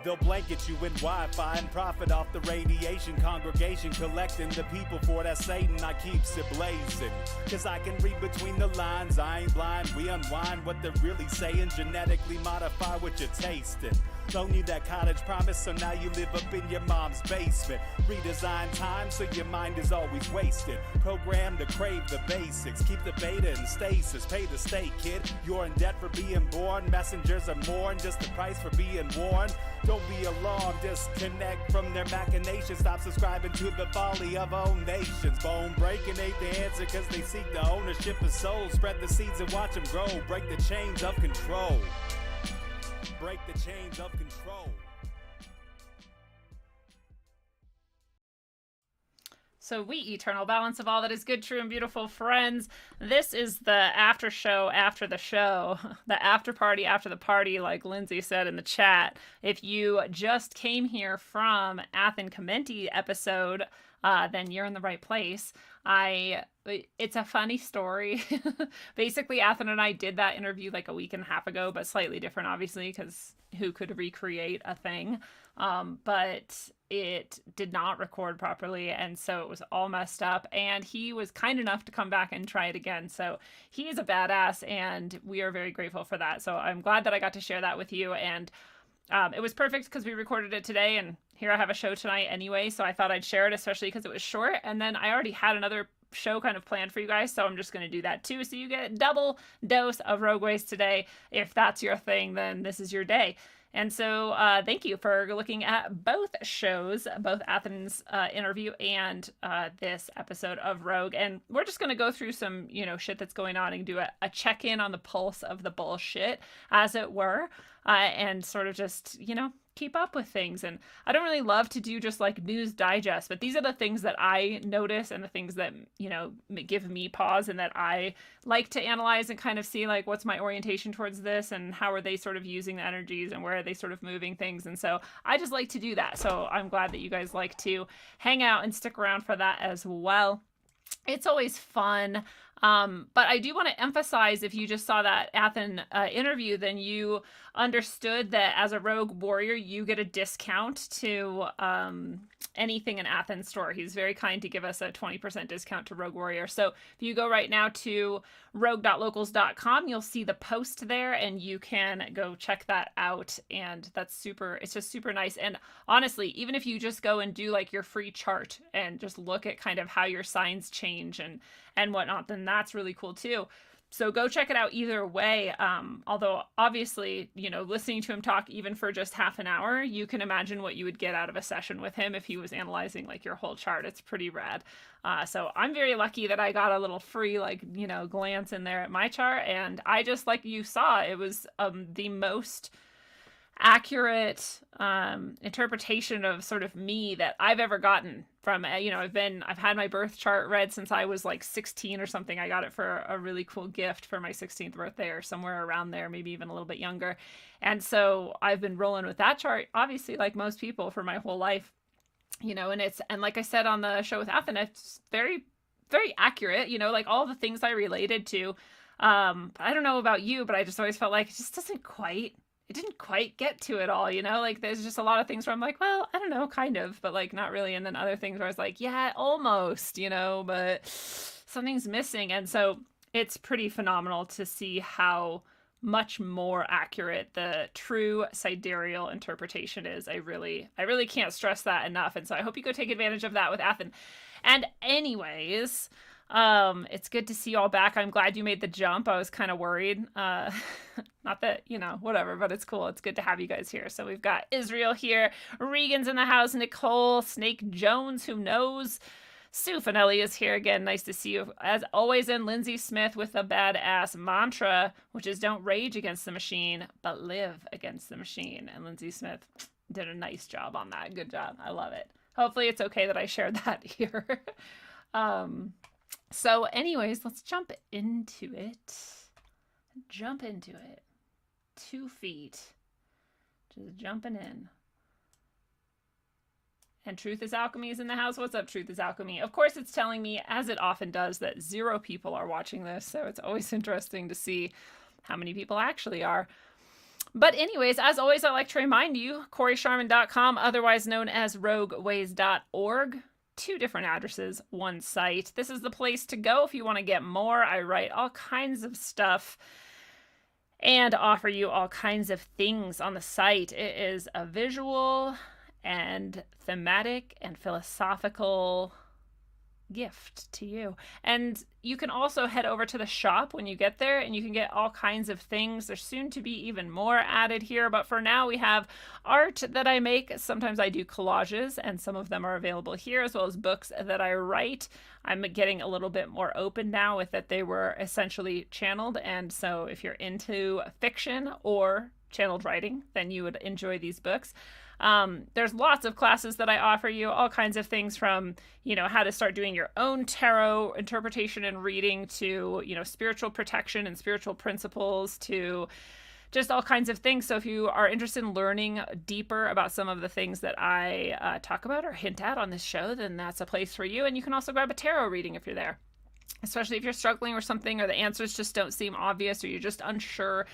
They'll blanket you in Wi-Fi and profit off the radiation. Congregation collecting the people for that Satan. I keeps it blazing, cause I can read between the lines. I ain't blind, we unwind what they're really saying. Genetically modify what you're tasting. Don't need that college promise, so now you live up in your mom's basement. Redesign time so your mind is always wasted. Programmed to crave the basics. Keep the beta in stasis. Pay the state, kid. You're in debt for being born. Messengers are more than just the price for being warned. Don't be alarmed, disconnect from their machinations. Stop subscribing to the folly of own nations. Bone breaking ain't the answer, cause they seek the ownership of souls. Spread the seeds and watch them grow. Break the chains of control. Break the chains of control. So we eternal balance of all that is good, true, and beautiful, friends. This is the after show after the show, the after party after the party, like Lindsay said in the chat. If you just came here from Athen Commenti episode, then you're in the right place. It's a funny story. Basically, Athen and I did that interview like a week and a half ago, but slightly different, obviously, because who could recreate a thing? But it did not record properly, and so it was all messed up, and he was kind enough to come back and try it again. So he is a badass, and we are very grateful for that. So I'm glad that I got to share that with you, and it was perfect because we recorded it today, and here I have a show tonight anyway, so I thought I'd share it, especially because it was short, and then I already had another show kind of planned for you guys, so I'm just going to do that too, so you get a double dose of Rogue Ways today. If that's your thing, then this is your day. And so thank you for looking at both shows, both Athen's interview and this episode of Rogue. And we're just going to go through some, shit that's going on and do a check-in on the pulse of the bullshit, as it were, and sort of just, keep up with things. And I don't really love to do just like news digest, but these are the things that I notice and the things that, give me pause and that I like to analyze and kind of see like what's my orientation towards this and how are they sort of using the energies and where are they sort of moving things. And so I just like to do that. So I'm glad that you guys like to hang out and stick around for that as well. It's always fun. But I do want to emphasize, if you just saw that Athen interview, then you understood that as a Rogue Warrior, you get a discount to anything in Athen's store. He's very kind to give us a 20% discount to Rogue Warrior. So if you go right now to rogue.locals.com, you'll see the post there and you can go check that out. And it's just super nice. And honestly, even if you just go and do like your free chart and just look at kind of how your signs change and whatnot, then that's really cool too. So go check it out either way. Although obviously, listening to him talk even for just half an hour, you can imagine what you would get out of a session with him if he was analyzing like your whole chart. It's pretty rad. So I'm very lucky that I got a little free, glance in there at my chart. And I just, like you saw, it was the most accurate interpretation of sort of me that I've ever gotten from, I've had my birth chart read since I was like 16 or something. I got it for a really cool gift for my 16th birthday or somewhere around there, maybe even a little bit younger. And so I've been rolling with that chart, obviously, like most people, for my whole life, and like I said on the show with Athen, it's very, very accurate, like all the things I related to. But I don't know about you, but I just always felt like it just didn't quite get to it all, like there's just a lot of things where I'm like, well, I don't know, kind of, but like not really. And then other things where I was like, yeah, almost, but something's missing. And so it's pretty phenomenal to see how much more accurate the true sidereal interpretation is. I really can't stress that enough. And so I hope you go take advantage of that with Athen. And anyways, it's good to see you all back. I'm glad you made the jump. I was kind of worried. Not that, whatever, but it's cool. It's good to have you guys here. So we've got Israel here. Regan's in the house. Nicole, Snake Jones, who knows? Sue Finelli is here again. Nice to see you. As always, and Lindsay Smith with a badass mantra, which is don't rage against the machine, but live against the machine. And Lindsay Smith did a nice job on that. Good job. I love it. Hopefully it's okay that I shared that here. So anyways, let's jump into it. 2 feet. Just jumping in. And Truth is Alchemy is in the house. What's up, Truth is Alchemy? Of course, it's telling me, as it often does, that 0 people are watching this. So it's always interesting to see how many people actually are. But anyways, as always, I like to remind you, CoreySharman.com, otherwise known as RogueWays.org. 2 different addresses, 1 site. This is the place to go if you want to get more. I write all kinds of stuff and offer you all kinds of things on the site. It is a visual and thematic and philosophical gift to you. And you can also head over to the shop when you get there, and you can get all kinds of things. There's soon to be even more added here, but for now we have art that I make. Sometimes I do collages, and some of them are available here, as well as books that I write. I'm getting a little bit more open now with that they were essentially channeled, and so if you're into fiction or channeled writing, then you would enjoy these books. There's lots of classes that I offer you, all kinds of things from, how to start doing your own tarot interpretation and reading to, spiritual protection and spiritual principles to just all kinds of things. So if you are interested in learning deeper about some of the things that I talk about or hint at on this show, then that's a place for you. And you can also grab a tarot reading if you're there. Especially if you're struggling with something or the answers just don't seem obvious or you're just unsure.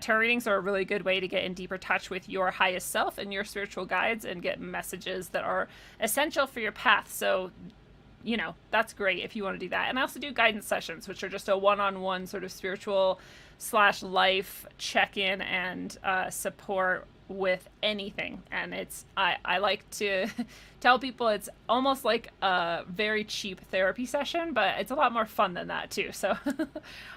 Tarot readings are a really good way to get in deeper touch with your highest self and your spiritual guides and get messages that are essential for your path. So, that's great if you want to do that. And I also do guidance sessions, which are just a one-on-one sort of spiritual / life check-in and support with anything. And I like to tell people it's almost like a very cheap therapy session, but it's a lot more fun than that too. So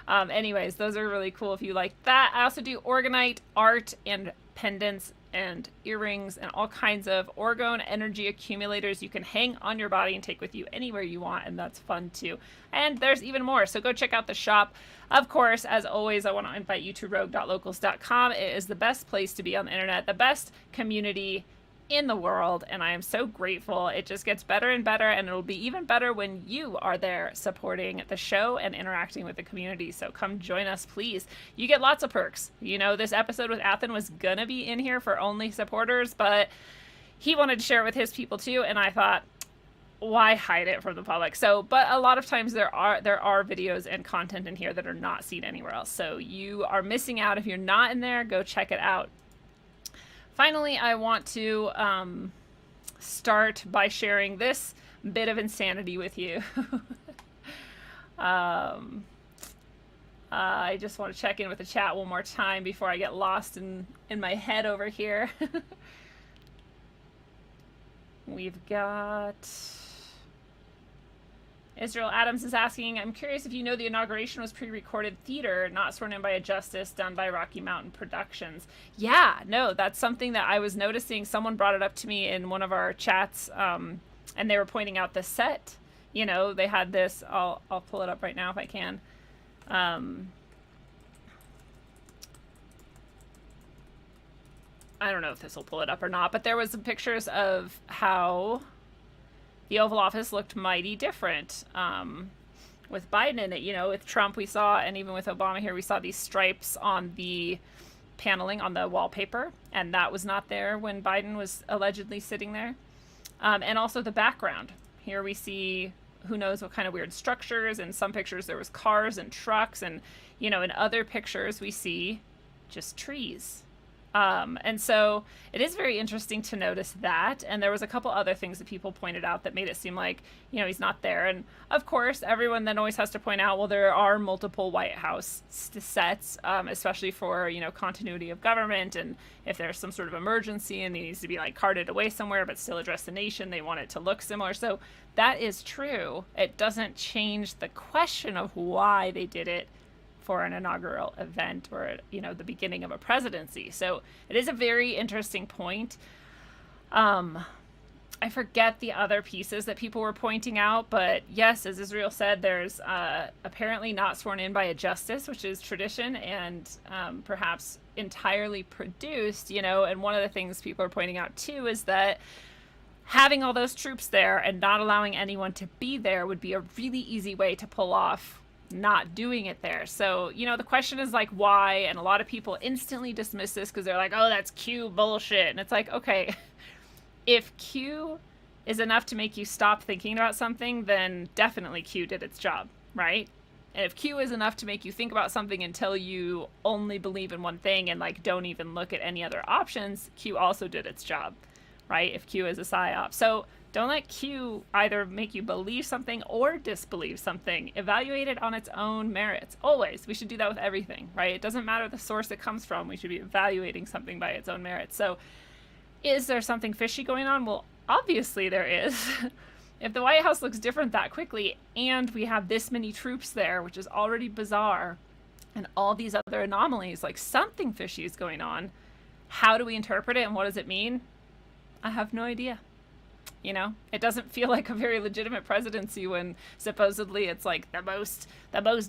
anyways, those are really cool if you like that. I also do orgonite art and pendants and earrings and all kinds of orgone energy accumulators you can hang on your body and take with you anywhere you want, and that's fun too. And there's even more, so go check out the shop. Of course, as always, I want to invite you to rogue.locals.com. It is the best place to be on the internet, the best community in the world, and I am so grateful. It just gets better and better, and it'll be even better when you are there supporting the show and interacting with the community. So come join us, please. You get lots of perks. This episode with Athen was gonna be in here for only supporters, but he wanted to share it with his people too, and I thought, why hide it from the public? So, but a lot of times there are videos and content in here that are not seen anywhere else. So you are missing out if you're not in there. Go check it out. Finally, I want to start by sharing this bit of insanity with you. I just want to check in with the chat one more time before I get lost in my head over here. We've got... Israel Adams is asking, I'm curious if you know the inauguration was pre-recorded theater, not sworn in by a justice, done by Rocky Mountain Productions. Yeah, no, that's something that I was noticing. Someone brought it up to me in one of our chats, and they were pointing out the set. They had this, I'll pull it up right now if I can. I don't know if this will pull it up or not, but there was some pictures of how the Oval Office looked mighty different with Biden in it. With Trump we saw, and even with Obama here, we saw these stripes on the paneling on the wallpaper, and that was not there when Biden was allegedly sitting there. And also the background. Here we see who knows what kind of weird structures. In some pictures there was cars and trucks, and in other pictures we see just trees. And so it is very interesting to notice that. And there was a couple other things that people pointed out that made it seem like, he's not there. And of course, everyone then always has to point out, well, there are multiple White House sets, especially for, continuity of government. And if there's some sort of emergency and it needs to be carted away somewhere, but still address the nation, they want it to look similar. So that is true. It doesn't change the question of why they did it for an inaugural event or, the beginning of a presidency. So it is a very interesting point. I forget the other pieces that people were pointing out, but yes, as Israel said, there's apparently not sworn in by a justice, which is tradition and perhaps entirely produced, and one of the things people are pointing out too is that having all those troops there and not allowing anyone to be there would be a really easy way to pull off not doing it there. So, the question is why? And a lot of people instantly dismiss this because they're like, oh, that's Q bullshit. And it's like, okay, if Q is enough to make you stop thinking about something, then definitely Q did its job, right? And if Q is enough to make you think about something until you only believe in one thing and like don't even look at any other options, Q also did its job, right? If Q is a psyop. So don't let Q either make you believe something or disbelieve something. Evaluate it on its own merits. Always. We should do that with everything, right? It doesn't matter the source it comes from. We should be evaluating something by its own merits. So is there something fishy going on? Well, obviously there is. If the White House looks different that quickly and we have this many troops there, which is already bizarre, and all these other anomalies, like something fishy is going on, how do we interpret it and what does it mean? I have no idea. You know, it doesn't feel like a very legitimate presidency when supposedly it's like the most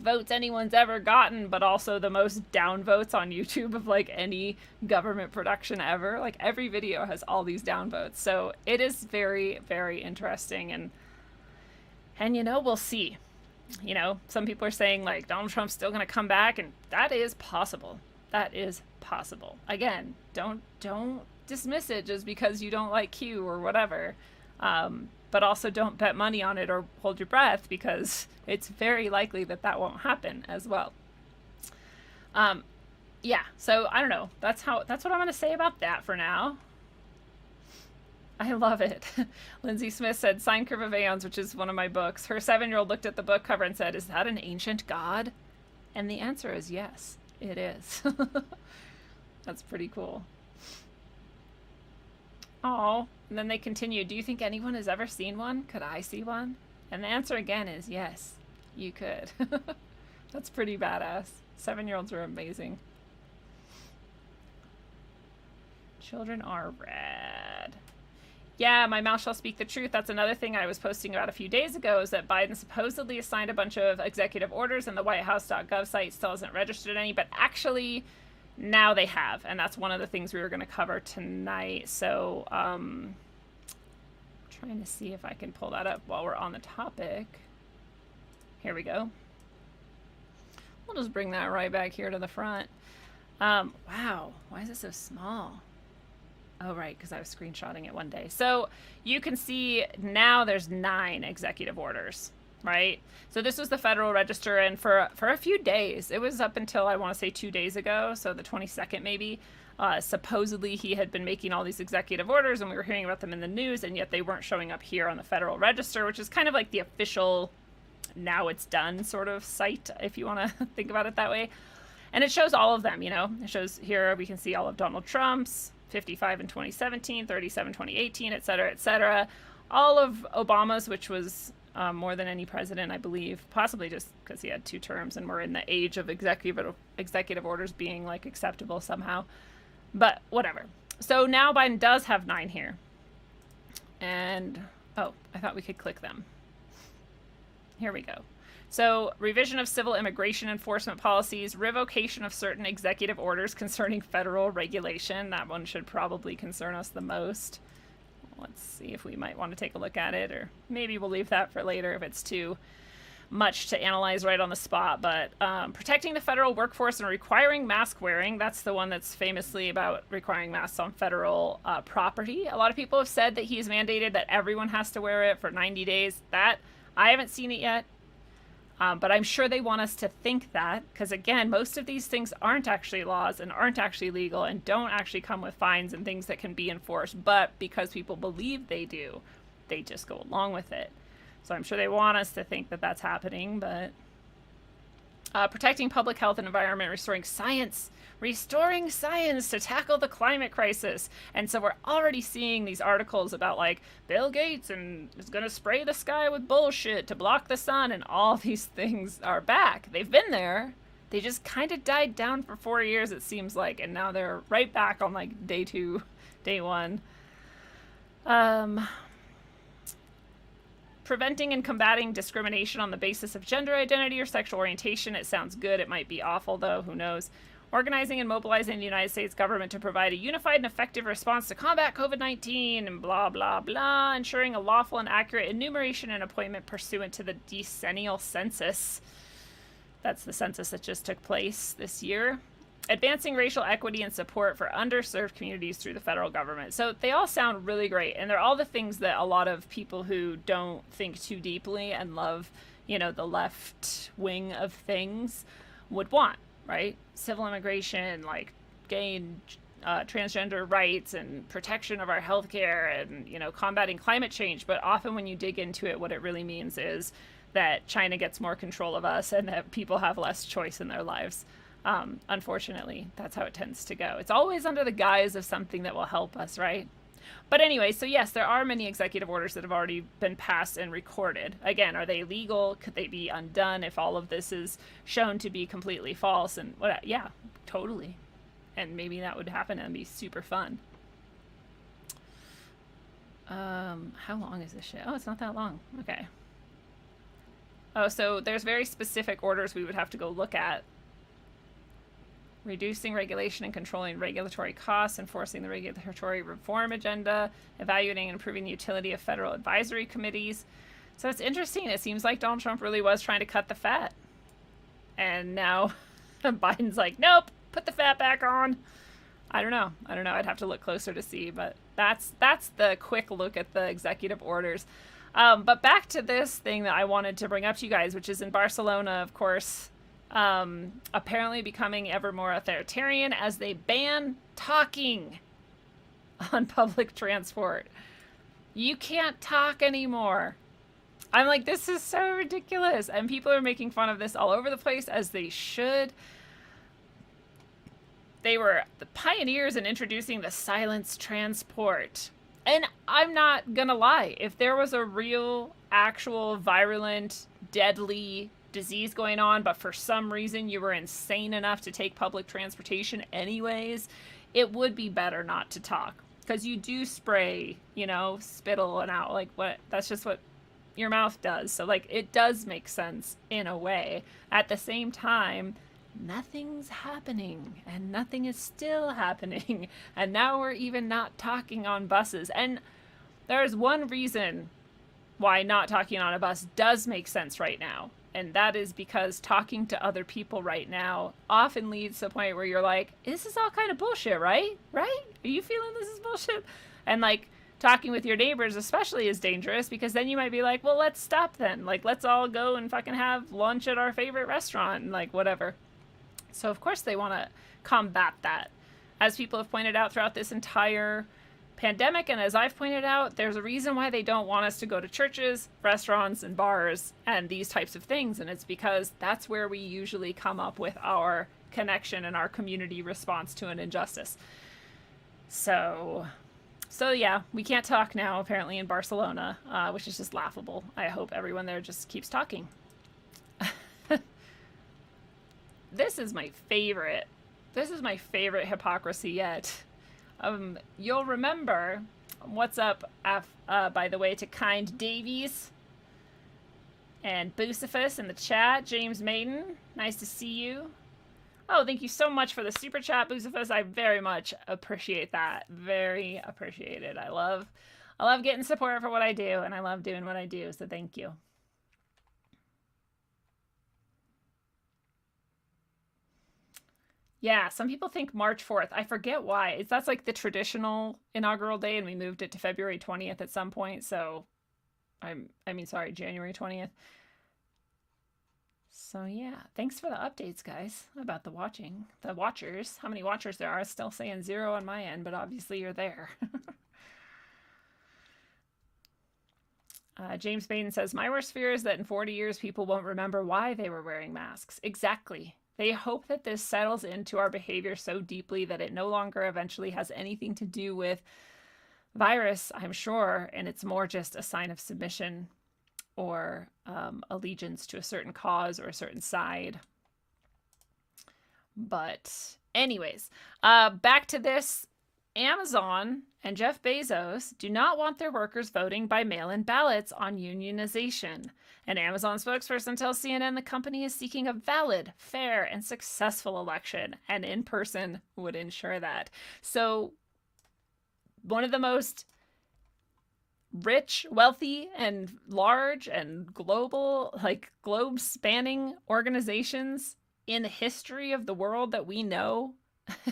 votes anyone's ever gotten, but also the most down votes on YouTube of like any government production ever. Like every video has all these down votes. So it is very, very interesting. And you know, we'll see. You know, some people are saying like Donald Trump's still going to come back, and that is possible. That is possible. Again, don't dismiss it just because you don't like Q or whatever. But also don't bet money on it or hold your breath, because it's very likely that that won't happen as well. Yeah, so I don't know. That's what I'm going to say about that for now. I love it. Lindsay Smith said, Sine Curve of Aeons, which is one of my books. Her 7-year-old looked at the book cover and said, is that an ancient god? And the answer is yes, it is. That's pretty cool. Oh, and then they continue. Do you think anyone has ever seen one? Could I see one? And the answer again is yes, you could. That's pretty badass. 7-year-olds are amazing. Children are rad. Yeah, my mouth shall speak the truth. That's another thing I was posting about a few days ago, is that Biden supposedly signed a bunch of executive orders and the whitehouse.gov site still hasn't registered any, but actually now they have, and that's one of the things we were going to cover tonight. So trying to see if I can pull that up while we're on the topic. Here we go. We'll just bring that right back here to the front. Wow, why is it so small? Oh, right, because I was screenshotting it one day. So you can see now there's 9 executive orders, right? So this was the Federal Register, and for a few days, it was up until I want to say 2 days ago, so the 22nd maybe, supposedly he had been making all these executive orders and we were hearing about them in the news, and yet they weren't showing up here on the Federal Register, which is kind of like the official now it's done sort of site, if you want to think about it that way. And it shows all of them, you know. It shows here, we can see all of Donald Trump's, 55 in 2017, 37 2018, et cetera, et cetera. All of Obama's, which was more than any president, I believe, possibly just because he had 2 terms and we're in the age of executive orders being like acceptable somehow. But whatever. So now Biden does have 9 here. And, oh, I thought we could click them. Here we go. So, revision of civil immigration enforcement policies, revocation of certain executive orders concerning federal regulation. That one should probably concern us the most. Let's see if we might want to take a look at it, or maybe we'll leave that for later if it's too much to analyze right on the spot. But protecting the federal workforce and requiring mask wearing, that's the one that's famously about requiring masks on federal property. A lot of people have said that he's mandated that everyone has to wear it for 90 days. That, I haven't seen it yet. But I'm sure they want us to think that, because again, most of these things aren't actually laws and aren't actually legal and don't actually come with fines and things that can be enforced. But because people believe they do, they just go along with it. So I'm sure they want us to think that that's happening. But protecting public health and environment, restoring science to tackle the climate crisis. And so we're already seeing these articles about like Bill Gates and is going to spray the sky with bullshit to block the sun, and all these things are back. They've been there. They just kind of died down for 4 years, it seems like, and now they're right back on like day 2, day 1. Preventing and combating discrimination on the basis of gender identity or sexual orientation. It sounds good. It might be awful, though. Who knows? Organizing and mobilizing the United States government to provide a unified and effective response to combat COVID-19 and blah, blah, blah. Ensuring a lawful and accurate enumeration and appointment pursuant to the decennial census. That's the census that just took place this year. Advancing racial equity and support for underserved communities through the federal government. So they all sound really great, and they're all the things that a lot of people who don't think too deeply and love, the left wing of things would want, right? Civil immigration, like gay and transgender rights and protection of our healthcare and, combating climate change. But often when you dig into it, what it really means is that China gets more control of us and that people have less choice in their lives. Unfortunately, that's how it tends to go. It's always under the guise of something that will help us, right? But anyway, so yes, there are many executive orders that have already been passed and recorded. Again, are they legal? Could they be undone if all of this is shown to be completely false? And yeah, totally. And maybe that would happen and be super fun. How long is this shit? Oh, it's not that long. Okay. Oh, so there's very specific orders we would have to go look at. Reducing regulation and controlling regulatory costs, enforcing the regulatory reform agenda, evaluating and improving the utility of federal advisory committees. So it's interesting. It seems like Donald Trump really was trying to cut the fat. And now Biden's like, nope, put the fat back on. I don't know. I'd have to look closer to see, but that's the quick look at the executive orders. But back to this thing that I wanted to bring up to you guys, which is in Barcelona, of course, apparently becoming ever more authoritarian as they ban talking on public transport. You can't talk anymore. I'm like, this is so ridiculous. And people are making fun of this all over the place, as they should. They were the pioneers in introducing the silence transport. And I'm not gonna lie, if there was a real, actual, virulent, deadly disease going on, but for some reason you were insane enough to take public transportation anyways, it would be better not to talk. Because you do spray, spittle and out. Like, what? That's just what your mouth does. So, like, it does make sense in a way. At the same time, nothing's happening, and nothing is still happening. And now we're even not talking on buses. And there's one reason why not talking on a bus does make sense right now. And that is because talking to other people right now often leads to a point where you're like, this is all kind of bullshit, right? Right? Are you feeling this is bullshit? And like, talking with your neighbors especially is dangerous, because then you might be like, well, let's stop then. Like, let's all go and fucking have lunch at our favorite restaurant and like whatever. So of course they want to combat that. As people have pointed out throughout this entire pandemic, and as I've pointed out, there's a reason why they don't want us to go to churches, restaurants, and bars and these types of things. And it's because that's where we usually come up with our connection and our community response to an injustice. So yeah, we can't talk now apparently in Barcelona, which is just laughable. I hope everyone there just keeps talking. This is my favorite hypocrisy yet. You'll remember, what's up, by the way, to Kind Davies and Boocifus in the chat. James Maiden, nice to see you. Oh, thank you so much for the super chat, Boocifus. I very much appreciate that. Very appreciated. I love getting support for what I do, and I love doing what I do, so thank you. Yeah, some people think March 4th. I forget why. That's like the traditional inaugural day, and we moved it to February 20th at some point. So, January 20th. So yeah, thanks for the updates, guys, about the watchers. How many watchers there are? Still saying 0 on my end, but obviously you're there. James Bain says, my worst fear is that in 40 years, people won't remember why they were wearing masks. Exactly. They hope that this settles into our behavior so deeply that it no longer eventually has anything to do with virus, I'm sure, and it's more just a sign of submission or allegiance to a certain cause or a certain side. But anyways, back to this. Amazon and Jeff Bezos do not want their workers voting by mail-in ballots on unionization. An Amazon spokesperson tells CNN the company is seeking a valid, fair, and successful election, and in person would ensure that. So, one of the most rich, wealthy, and large and global, like globe-spanning organizations in the history of the world that we know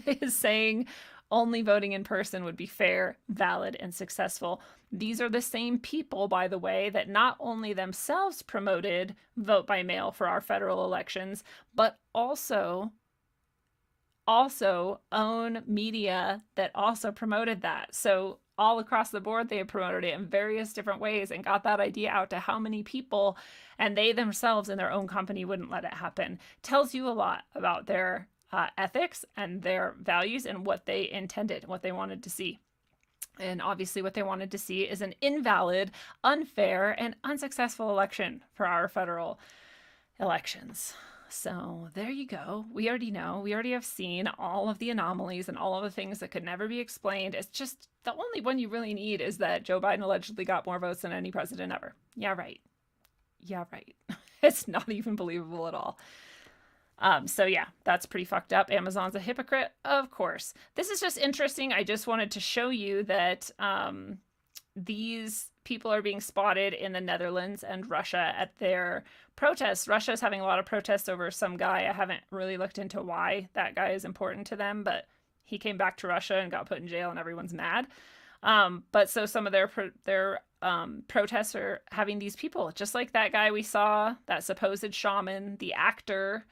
is saying, Only voting in person would be fair, valid, and successful. These are the same people, by the way, that not only themselves promoted vote by mail for our federal elections, but also own media that also promoted that. So all across the board, they promoted it in various different ways and got that idea out to how many people, and they themselves in their own company wouldn't let it happen. Tells you a lot about their ethics and their values and what they intended, what they wanted to see. And obviously what they wanted to see is an invalid, unfair, and unsuccessful election for our federal elections. So there you go. We already know. We already have seen all of the anomalies and all of the things that could never be explained. It's just the only one you really need is that Joe Biden allegedly got more votes than any president ever. Yeah, right. Yeah, right. It's not even believable at all. So yeah, that's pretty fucked up. Amazon's a hypocrite, of course. This is just interesting. I just wanted to show you that these people are being spotted in the Netherlands and Russia at their protests. Russia's having a lot of protests over some guy. I haven't really looked into why that guy is important to them, but he came back to Russia and got put in jail and everyone's mad. But so some of their protests are having these people, just like that guy we saw, that supposed shaman, the actor,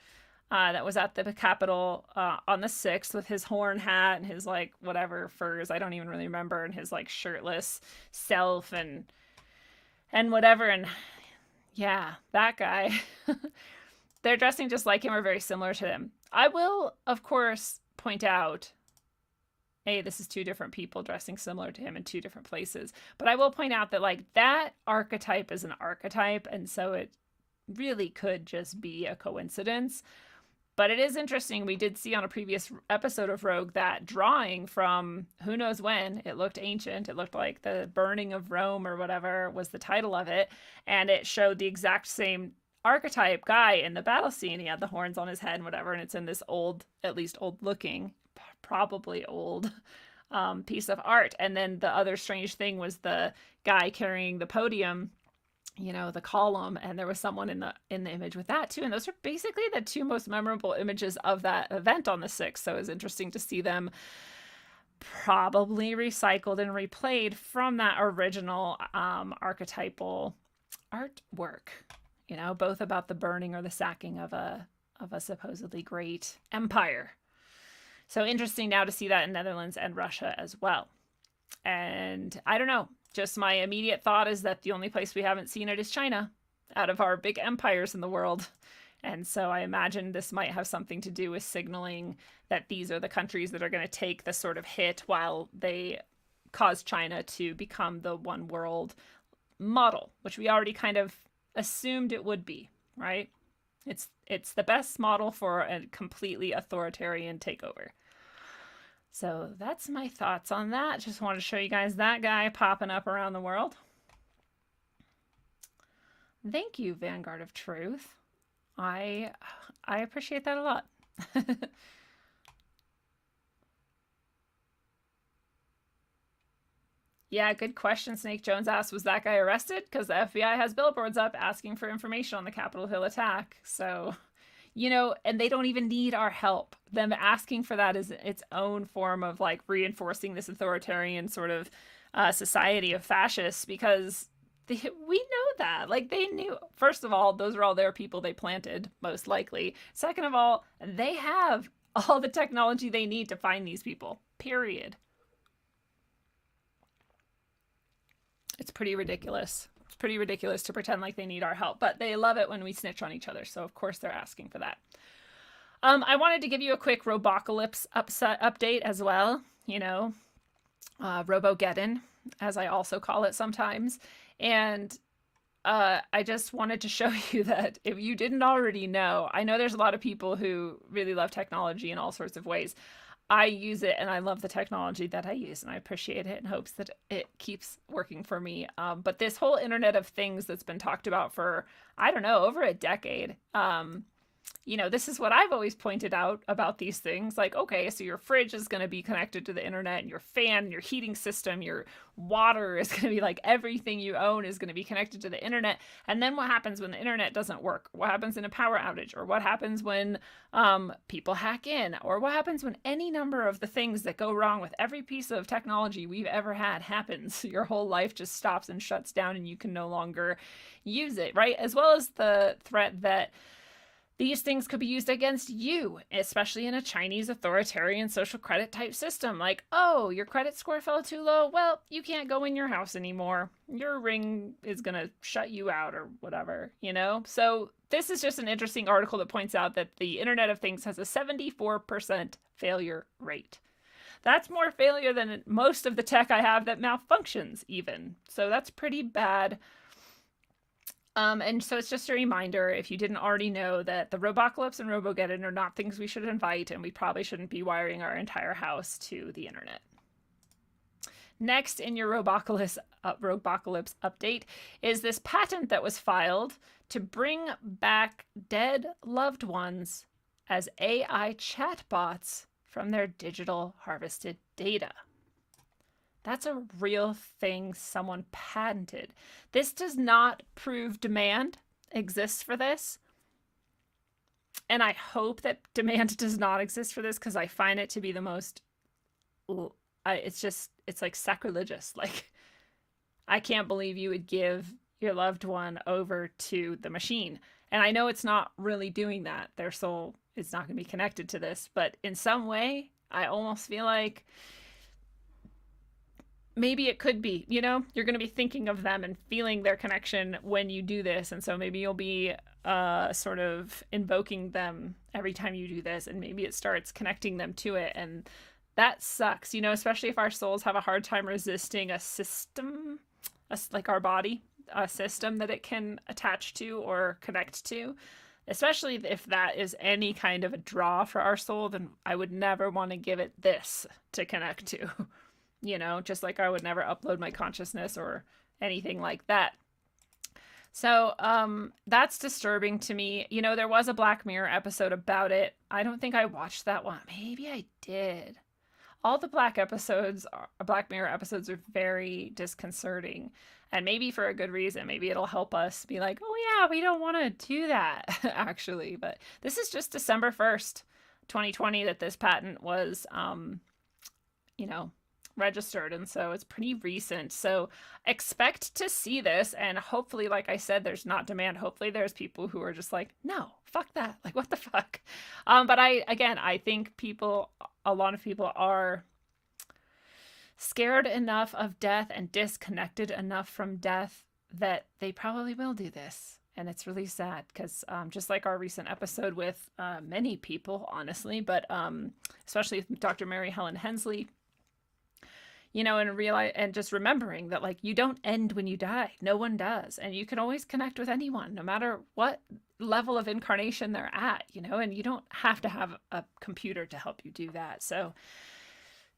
that was at the Capitol on the 6th with his horn hat and his like whatever furs, I don't even really remember, and his like shirtless self and whatever. And yeah, that guy. They're dressing just like him or very similar to him. I will, of course, point out, hey, this is two different people dressing similar to him in two different places. But I will point out that like that archetype is an archetype, and so it really could just be a coincidence. But it is interesting. We did see on a previous episode of Rogue that drawing from who knows when. It looked ancient. It looked like the burning of Rome or whatever was the title of it. And it showed the exact same archetype guy in the battle scene. He had the horns on his head and whatever. And it's in this old, at least old looking, probably old piece of art. And then the other strange thing was the guy carrying the podium, you know, the column, and there was someone in the image with that too. And those are basically the two most memorable images of that event on the 6th. So it was interesting to see them probably recycled and replayed from that original archetypal artwork, you know, both about the burning or the sacking of a supposedly great empire. So interesting now to see that in Netherlands and Russia as well. And I don't know, just my immediate thought is that the only place we haven't seen it is China, out of our big empires in the world. And so I imagine this might have something to do with signaling that these are the countries that are going to take the sort of hit while they cause China to become the one world model, which we already kind of assumed it would be, right? It's the best model for a completely authoritarian takeover. So that's my thoughts on that. Just wanted to show you guys that guy popping up around the world. Thank you, Vanguard of Truth. I appreciate that a lot. Yeah, good question. Snake Jones asked, was that guy arrested? Because the FBI has billboards up asking for information on the Capitol Hill attack. So, you know, and they don't even need our help. Them asking for that is its own form of like reinforcing this authoritarian sort of society of fascists, because we know that. Like, they knew, first of all, those are all their people they planted, most likely. Second of all, they have all the technology they need to find these people, period. It's pretty ridiculous. It's pretty ridiculous to pretend like they need our help, but they love it when we snitch on each other. So of course they're asking for that. I wanted to give you a quick Robocalypse update as well. You know, Robogeddon, as I also call it sometimes. And I just wanted to show you that if you didn't already know, I know there's a lot of people who really love technology in all sorts of ways. I use it and I love the technology that I use, and I appreciate it in hopes that it keeps working for me. But this whole Internet of Things that's been talked about for, I don't know, over a decade, this is what I've always pointed out about these things. Like, okay, so your fridge is going to be connected to the internet, and your fan, your heating system, your water is going to be like everything you own is going to be connected to the internet. And then what happens when the internet doesn't work? What happens in a power outage? Or what happens when people hack in? Or what happens when any number of the things that go wrong with every piece of technology we've ever had happens? Your whole life just stops and shuts down, and you can no longer use it, right? As well as the threat that these things could be used against you, especially in a Chinese authoritarian social credit type system. Like, oh, your credit score fell too low. Well, you can't go in your house anymore. Your ring is going to shut you out or whatever, So this is just an interesting article that points out that the Internet of Things has a 74% failure rate. That's more failure than most of the tech I have that malfunctions even. So that's pretty bad. And so it's just a reminder, if you didn't already know, that the Robocalypse and Robogeddon are not things we should invite, and we probably shouldn't be wiring our entire house to the internet. Next in your Robocalypse update is this patent that was filed to bring back dead loved ones as AI chatbots from their digital harvested data. That's a real thing someone patented. This does not prove demand exists for this. And I hope that demand does not exist for this, because I find it to be the most, it's like sacrilegious. Like, I can't believe you would give your loved one over to the machine. And I know it's not really doing that. Their soul is not going to be connected to this. But in some way, I almost feel like maybe it could be, you're going to be thinking of them and feeling their connection when you do this. And so maybe you'll be sort of invoking them every time you do this. And maybe it starts connecting them to it. And that sucks, especially if our souls have a hard time resisting a system, like our body, a system that it can attach to or connect to. Especially if that is any kind of a draw for our soul, then I would never want to give it this to connect to. Just like I would never upload my consciousness or anything like that. So that's disturbing to me. There was a Black Mirror episode about it. I don't think I watched that one. Maybe I did. All the Black Mirror episodes are very disconcerting. And maybe for a good reason. Maybe it'll help us be like, oh yeah, we don't want to do that, actually. But this is just December 1st, 2020 that this patent was, registered, and so it's pretty recent. So expect to see this, and hopefully, like I said, there's not demand. Hopefully there's people who are just like, no, fuck that, like what the fuck. But I think a lot of people are scared enough of death and disconnected enough from death that they probably will do this. And it's really sad, because just like our recent episode with many people, honestly, but especially with Dr. Mary Helen Hensley, and just remembering that, like, you don't end when you die. No one does. And you can always connect with anyone, no matter what level of incarnation they're at, and you don't have to have a computer to help you do that. So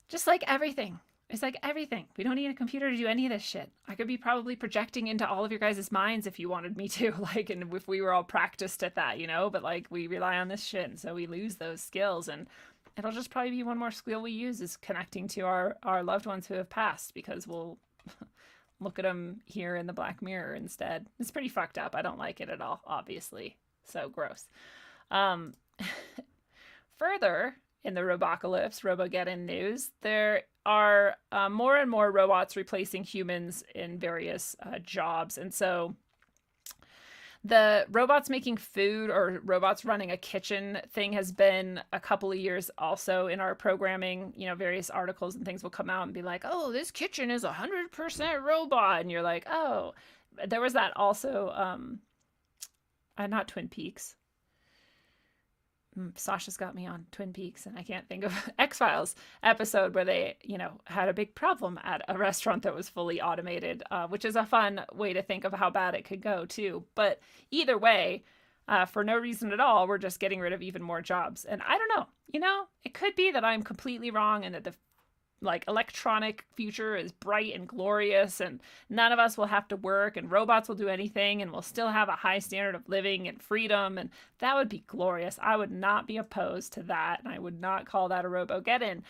just like everything, it's like everything. We don't need a computer to do any of this shit. I could be probably projecting into all of your guys' minds if you wanted me to, like, and if we were all practiced at that, but like we rely on this shit. And so we lose those skills, and it'll just probably be one more skill we use, is connecting to our loved ones who have passed, because we'll look at them here in the Black Mirror instead. It's pretty fucked up. I don't like it at all, obviously. So gross. Further, in the Robocalypse, Robogeddon news, there are more and more robots replacing humans in various jobs. And so the robots making food, or robots running a kitchen thing, has been a couple of years also in our programming. Various articles and things will come out and be like, oh, this kitchen is 100% robot. And you're like, oh, there was that also, not Twin Peaks. Sasha's got me on Twin Peaks, and I can't think of X-Files episode where they, had a big problem at a restaurant that was fully automated, which is a fun way to think of how bad it could go too. But either way, for no reason at all, we're just getting rid of even more jobs. And I don't know, it could be that I'm completely wrong, and that the like electronic future is bright and glorious, and none of us will have to work, and robots will do anything, and we'll still have a high standard of living and freedom, and that would be glorious. I would not be opposed to that, and I would not call that a Robogeddon.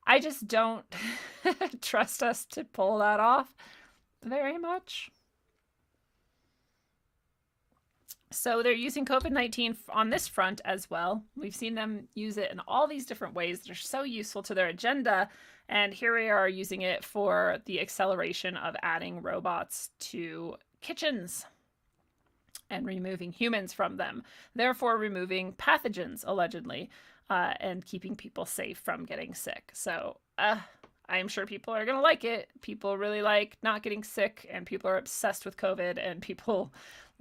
I just don't trust us to pull that off very much. So they're using COVID-19 on this front as well. We've seen them use it in all these different ways that are so useful to their agenda. And here we are using it for the acceleration of adding robots to kitchens and removing humans from them, therefore removing pathogens, allegedly, and keeping people safe from getting sick. So I'm sure people are going to like it. People really like not getting sick, and people are obsessed with COVID, and people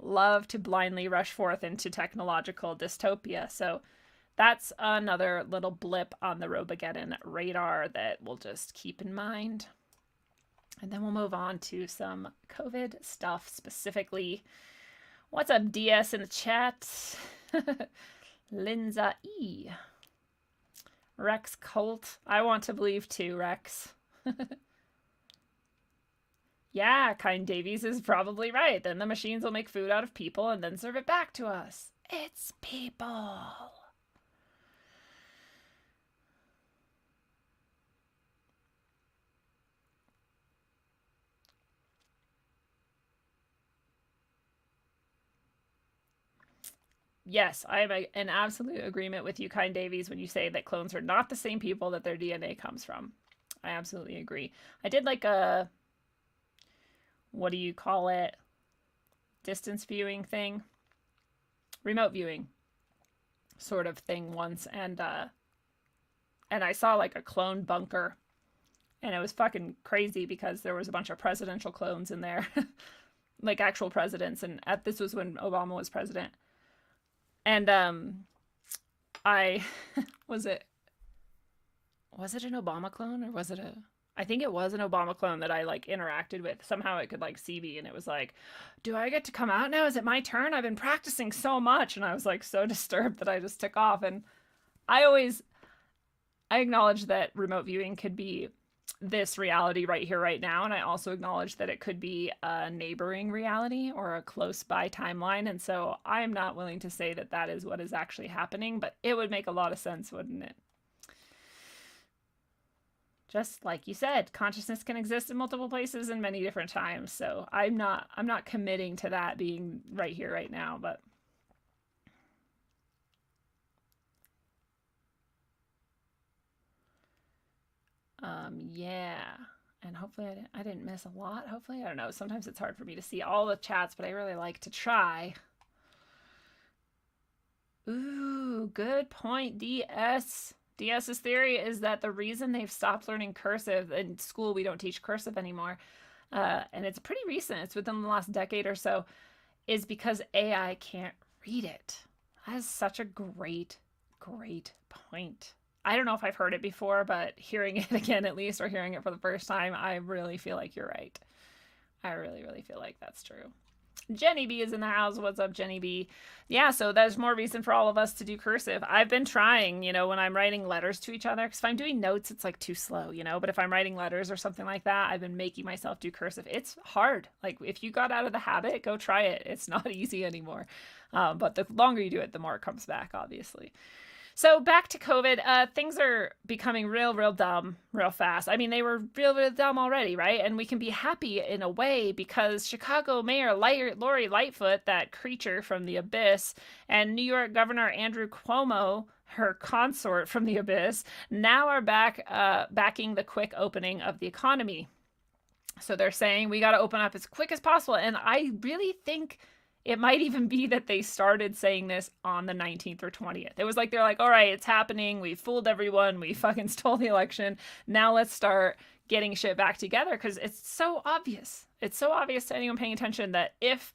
love to blindly rush forth into technological dystopia. So that's another little blip on the Robogeddon radar that we'll just keep in mind. And then we'll move on to some COVID stuff specifically. What's up, DS in the chat? Linza E. Rex Colt. I want to believe too, Rex. Yeah, Kind Davies is probably right. Then the machines will make food out of people and then serve it back to us. It's people. Yes, I am in absolute agreement with you, Kind Davies, when you say that clones are not the same people that their DNA comes from. I absolutely agree. I did like a, what do you call it? Distance viewing thing? Remote viewing sort of thing once, and I saw like a clone bunker, and it was fucking crazy because there was a bunch of presidential clones in there. Like actual presidents, and this was when Obama was president. And I was it an Obama clone, or was it I think it was an Obama clone that I like interacted with. Somehow it could like see me, and it was like, do I get to come out now? Is it my turn? I've been practicing so much. And I was like so disturbed that I just took off. And I acknowledge that remote viewing could be this reality right here, right now. And I also acknowledge that it could be a neighboring reality or a close by timeline. And so I am not willing to say that that is what is actually happening, but it would make a lot of sense, wouldn't it? Just like you said, consciousness can exist in multiple places in many different times. So I'm not committing to that being right here, right now, but yeah. And hopefully I didn't miss a lot. Hopefully, I don't know. Sometimes it's hard for me to see all the chats, but I really like to try. Ooh, good point, DS. DS's theory is that the reason they've stopped learning cursive in school, we don't teach cursive anymore, and it's pretty recent, it's within the last decade or so, is because AI can't read it. That is such a great, great point. I don't know if I've heard it before, but hearing it again at least, or hearing it for the first time, I really feel like you're right. I really, really feel like that's true. Jenny B is in the house. What's up, Jenny B? Yeah, so there's more reason for all of us to do cursive. I've been trying, when I'm writing letters to each other, because if I'm doing notes, it's like too slow, but if I'm writing letters or something like that, I've been making myself do cursive. It's hard. Like, if you got out of the habit, go try it. It's not easy anymore. But the longer you do it, the more it comes back, obviously. So back to COVID, things are becoming real dumb real fast. I mean, they were real dumb already, right? And we can be happy in a way because Chicago Mayor Lori Lightfoot, that creature from the abyss, and New York Governor Andrew Cuomo, her consort from the abyss, now are back backing the quick opening of the economy. So they're saying we got to open up as quick as possible. And I really think it might even be that they started saying this on the 19th or 20th. It was like, they're like, all right, it's happening. We fooled everyone. We fucking stole the election. Now let's start getting shit back together, because it's so obvious. It's so obvious to anyone paying attention that if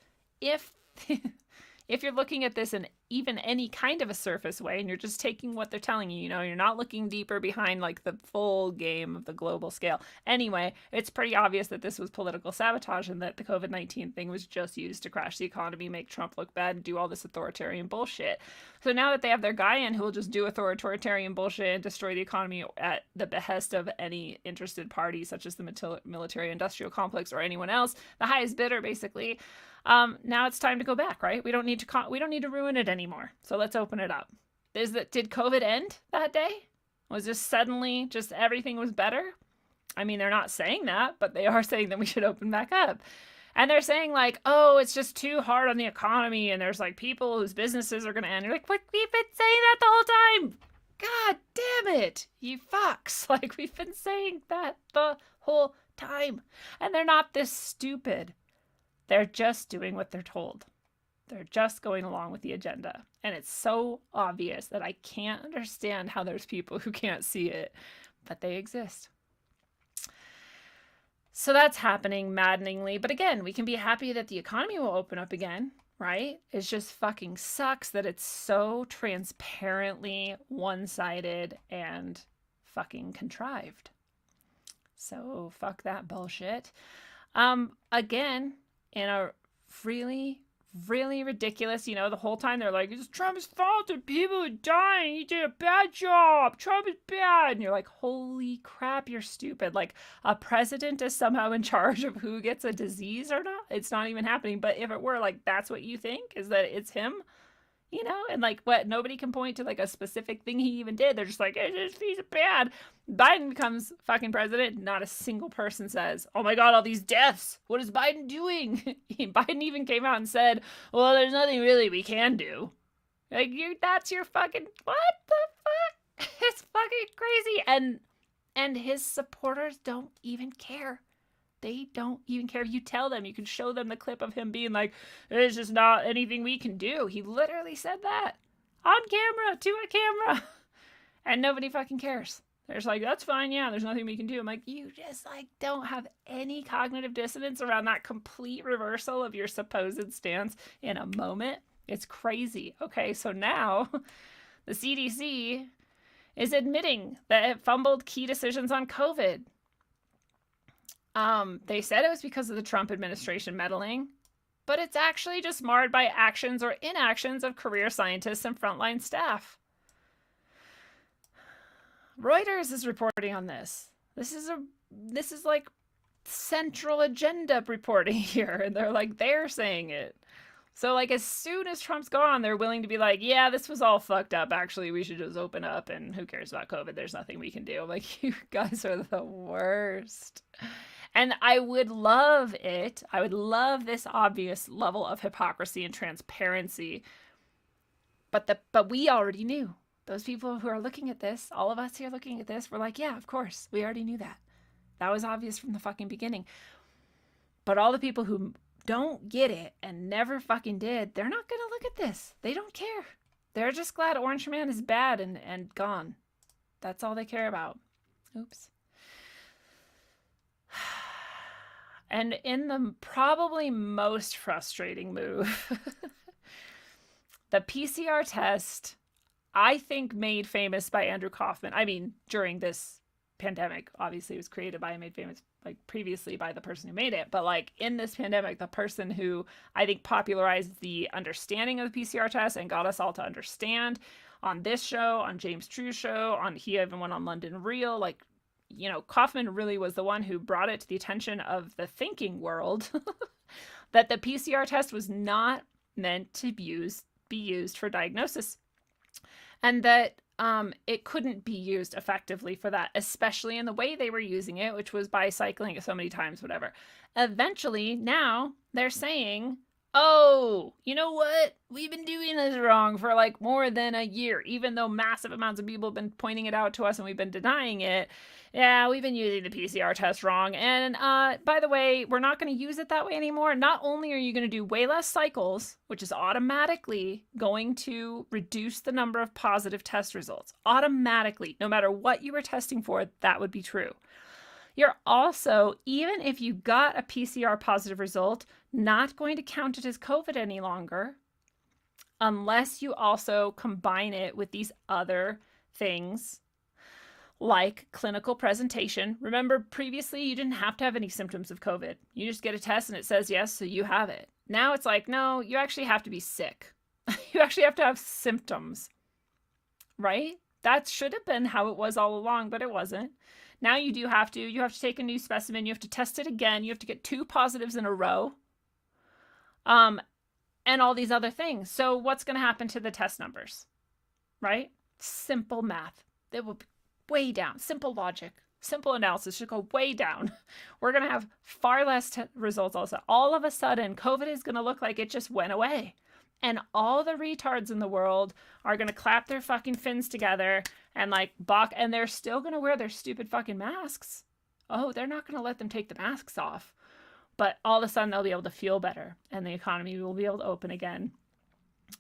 if you're looking at this in even any kind of a surface way and you're just taking what they're telling you, you're not looking deeper behind like the full game of the global scale. Anyway, it's pretty obvious that this was political sabotage and that the COVID-19 thing was just used to crash the economy, make Trump look bad, and do all this authoritarian bullshit. So now that they have their guy in who will just do authoritarian bullshit and destroy the economy at the behest of any interested party, such as the military-industrial complex or anyone else, the highest bidder, basically. Now it's time to go back, right? We don't need to ruin it anymore. So let's open it up. Did COVID end that day? Was just suddenly just everything was better? I mean, they're not saying that, but they are saying that we should open back up. And they're saying like, oh, it's just too hard on the economy, and there's like people whose businesses are going to end. You're like, what? We've been saying that the whole time. God damn it, you fucks. Like, we've been saying that the whole time. And they're not this stupid. They're just doing what they're told. They're just going along with the agenda. And it's so obvious that I can't understand how there's people who can't see it, but they exist. So that's happening maddeningly. But again, we can be happy that the economy will open up again, right? It just fucking sucks that it's so transparently one-sided and fucking contrived. So fuck that bullshit. Again, in a really, really ridiculous, the whole time they're like, it's Trump's fault that people are dying. He did a bad job. Trump is bad. And you're like, holy crap, you're stupid. Like, a president is somehow in charge of who gets a disease or not. It's not even happening. But if it were, like, that's what you think, is that it's him, and like, what, nobody can point to like a specific thing he even did. They're just like, he's bad. Biden becomes fucking president. Not a single person says, oh my God, all these deaths. What is Biden doing? Biden even came out and said, well, there's nothing really we can do. Like, that's your fucking, what the fuck? It's fucking crazy. And his supporters don't even care. They don't even care. If you tell them, you can show them the clip of him being like, there's just not anything we can do. He literally said that on camera, to a camera. And nobody fucking cares. They're just like, that's fine, yeah, there's nothing we can do. I'm like, you just like don't have any cognitive dissonance around that complete reversal of your supposed stance in a moment. It's crazy. Okay, so now the CDC is admitting that it fumbled key decisions on COVID. They said it was because of the Trump administration meddling, but it's actually just marred by actions or inactions of career scientists and frontline staff. Reuters is reporting on this. This is like central agenda reporting here, and they're saying it. So like as soon as Trump's gone, they're willing to be like, yeah, this was all fucked up. Actually, we should just open up, and who cares about COVID? There's nothing we can do. I'm like, you guys are the worst. And I would love it. I would love this obvious level of hypocrisy and transparency. But we already knew. Those people who are looking at this, all of us here looking at this, we're like, yeah, of course. We already knew that. That was obvious from the fucking beginning. But all the people who don't get it and never fucking did, they're not going to look at this. They don't care. They're just glad Orange Man is bad and gone. That's all they care about. Oops. And in the probably most frustrating move, the PCR test, I think made famous by Andrew Kaufman. I mean, during this pandemic, obviously it was created by and made famous like previously by the person who made it. But like in this pandemic, the person who I think popularized the understanding of the PCR test and got us all to understand on this show, on James True's show, he even went on London Real, like, Kaufman really was the one who brought it to the attention of the thinking world that the PCR test was not meant to be used for diagnosis, and that it couldn't be used effectively for that, especially in the way they were using it, which was by cycling it so many times, whatever. Eventually, now they're saying, oh, you know what? We've been doing this wrong for like more than a year, even though massive amounts of people have been pointing it out to us and we've been denying it. Yeah, we've been using the PCR test wrong. And by the way, we're not going to use it that way anymore. Not only are you going to do way less cycles, which is automatically going to reduce the number of positive test results. Automatically, no matter what you were testing for, that would be true. You're also, even if you got a PCR positive result, not going to count it as COVID any longer. unless you also combine it with these other things like clinical presentation. Remember, previously you didn't have to have any symptoms of COVID. You just get a test and it says yes, so you have it. Now it's like, no, you actually have to be sick. You actually have to have symptoms, right? That should have been how it was all along, but it wasn't. Now you have to take a new specimen. You have to test it again. You have to get 2 positives in a row. And all these other things. So what's going to happen to the test numbers, right? Simple math. They will be way down. Simple logic, simple analysis should go way down. We're going to have far less results also. All of a sudden, COVID is going to look like it just went away. And all the retards in the world are going to clap their fucking fins together and like balk, and they're still going to wear their stupid fucking masks. Oh, they're not going to let them take the masks off. But all of a sudden, they'll be able to feel better, and the economy will be able to open again.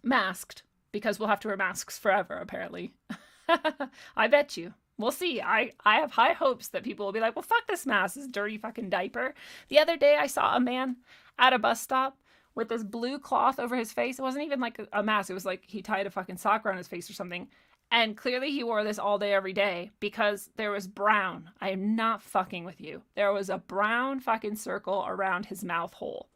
Masked, because we'll have to wear masks forever, apparently. I bet you. We'll see. I have high hopes that people will be like, well, fuck this mask, this dirty fucking diaper. The other day, I saw a man at a bus stop with this blue cloth over his face. It wasn't even like a mask. It was like he tied a fucking sock around his face or something. And clearly he wore this all day, every day, because there was brown. I am not fucking with you. There was a brown fucking circle around his mouth hole.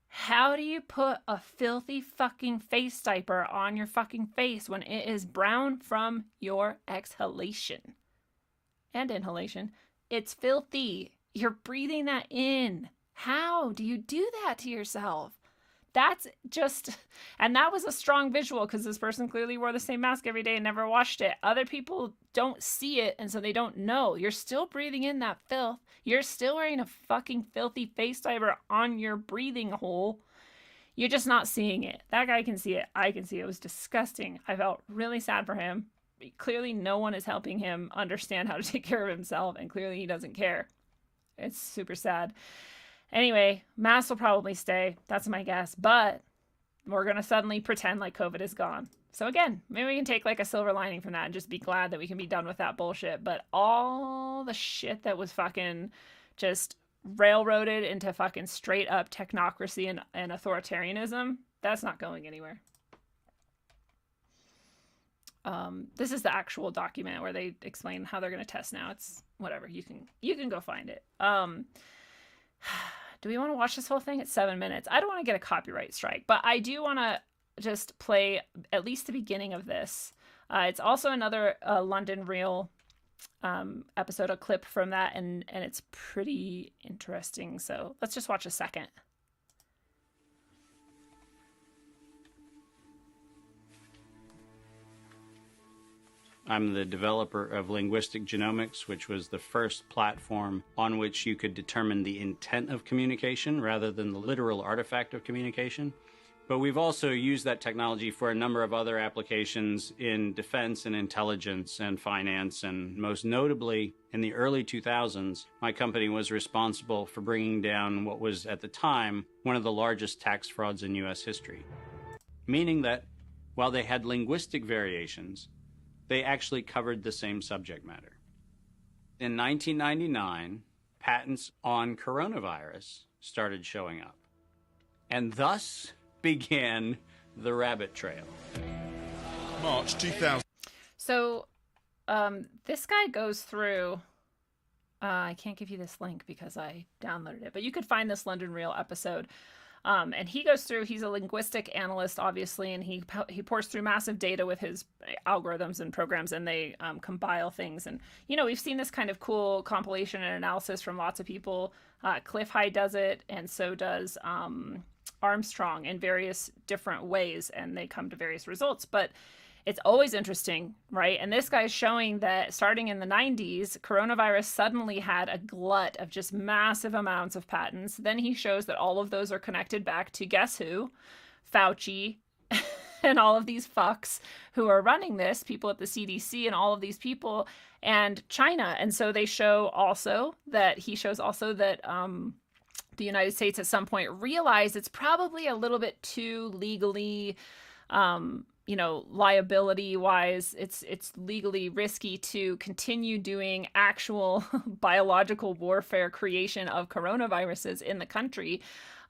How do you put a filthy fucking face diaper on your fucking face when it is brown from your exhalation and inhalation? It's filthy. You're breathing that in. How do you do that to yourself? That's just, and that was a strong visual because this person clearly wore the same mask every day and never washed it. Other people don't see it, and so they don't know. You're still breathing in that filth. You're still wearing a fucking filthy face diaper on your breathing hole. You're just not seeing it. That guy can see it. I can see it. It was disgusting. I felt really sad for him. Clearly, no one is helping him understand how to take care of himself, and clearly he doesn't care. It's super sad. Anyway, masks will probably stay. That's my guess. But we're going to suddenly pretend like COVID is gone. So again, maybe we can take like a silver lining from that and just be glad that we can be done with that bullshit. But all the shit that was fucking just railroaded into fucking straight up technocracy and authoritarianism, that's not going anywhere. This is the actual document where they explain how they're going to test now. It's whatever. You can go find it. Do we want to watch this whole thing? It's 7 minutes. I don't want to get a copyright strike, but I do want to just play at least the beginning of this. It's also another London Real episode, a clip from that, and it's pretty interesting. So let's just watch a second. I'm the developer of Linguistic Genomics, which was the first platform on which you could determine the intent of communication rather than the literal artifact of communication. But we've also used that technology for a number of other applications in defense and intelligence and finance, and most notably in the early 2000s, my company was responsible for bringing down what was at the time one of the largest tax frauds in US history. Meaning that while they had linguistic variations, they actually covered the same subject matter. In 1999, patents on coronavirus started showing up. And thus began the rabbit trail. March 2000. So this guy goes through, I can't give you this link because I downloaded it, but you could find this London Real episode. And he goes through, he's a linguistic analyst, obviously, and he pours through massive data with his algorithms and programs, and they compile things. And, you know, we've seen this kind of cool compilation and analysis from lots of people. Cliff High does it, and so does Armstrong in various different ways, and they come to various results. But it's always interesting, right? And this guy's showing that starting in the 90s, coronavirus suddenly had a glut of just massive amounts of patents. Then he shows that all of those are connected back to guess who? Fauci and all of these fucks who are running this, people at the CDC and all of these people, and China. And so they show also that, he shows also that the United States at some point realized it's probably a little bit too legally you know, liability wise, it's legally risky to continue doing actual biological warfare creation of coronaviruses in the country.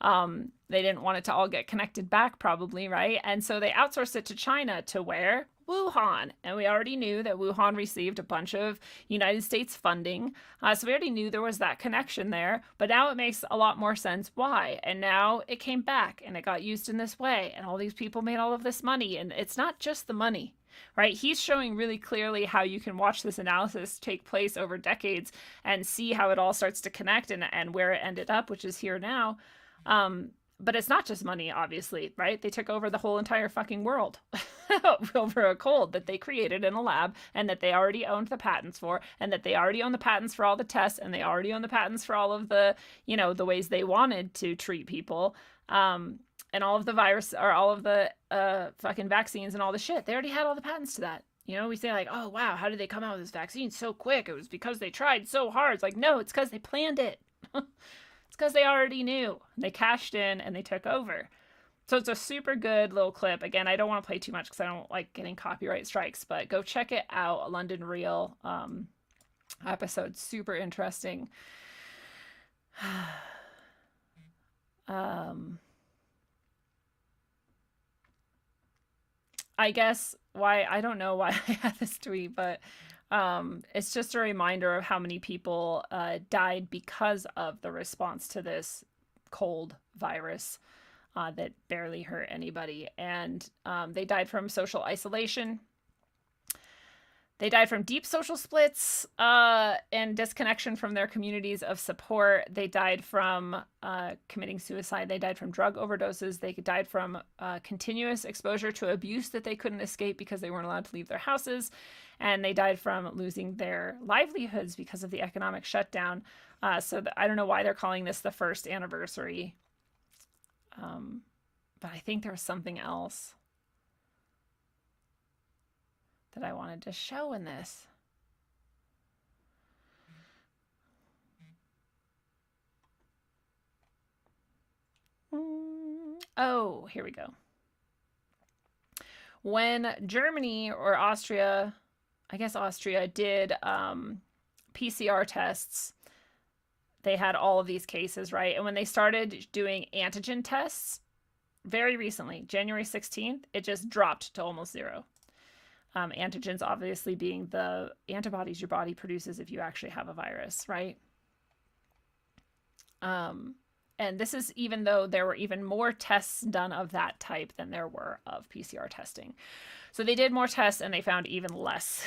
They didn't want it to all get connected back, probably, right? And so they outsourced it to China, to where? Wuhan. And we already knew that Wuhan received a bunch of United States funding. So we already knew there was that connection there. But now it makes a lot more sense why. And now it came back and it got used in this way. And all these people made all of this money. And it's not just the money, right? He's showing really clearly how you can watch this analysis take place over decades and see how it all starts to connect and where it ended up, which is here now. But it's not just money, obviously, right? They took over the whole entire fucking world over a cold that they created in a lab and that they already owned the patents for, and that they already own the patents for all the tests, and they already own the patents for all of the, you know, the ways they wanted to treat people, and all of the virus, or all of the fucking vaccines and all the shit. They already had all the patents to that. You know, we say like, oh, wow, how did they come out with this vaccine so quick? It was because they tried so hard. It's like, no, it's because they planned it. It's because they already knew. They cashed in and they took over. So it's a super good little clip. Again, I don't want to play too much because I don't like getting copyright strikes, but go check it out. London Real episode. Super interesting. I guess why, I don't know why I had this tweet, but it's just a reminder of how many people died because of the response to this cold virus that barely hurt anybody. And they died from social isolation. They died from deep social splits and disconnection from their communities of support. They died from committing suicide. They died from drug overdoses. They died from continuous exposure to abuse that they couldn't escape because they weren't allowed to leave their houses. And they died from losing their livelihoods because of the economic shutdown. So I don't know why they're calling this the first anniversary. But I think there was something else that I wanted to show in this. Oh, here we go. When Germany or Austria, I guess Austria, did PCR tests, they had all of these cases, right? And when they started doing antigen tests, very recently, January 16th, it just dropped to almost zero. Antigens obviously being the antibodies your body produces if you actually have a virus, right? And this is even though there were even more tests done of that type than there were of PCR testing. So they did more tests and they found even less.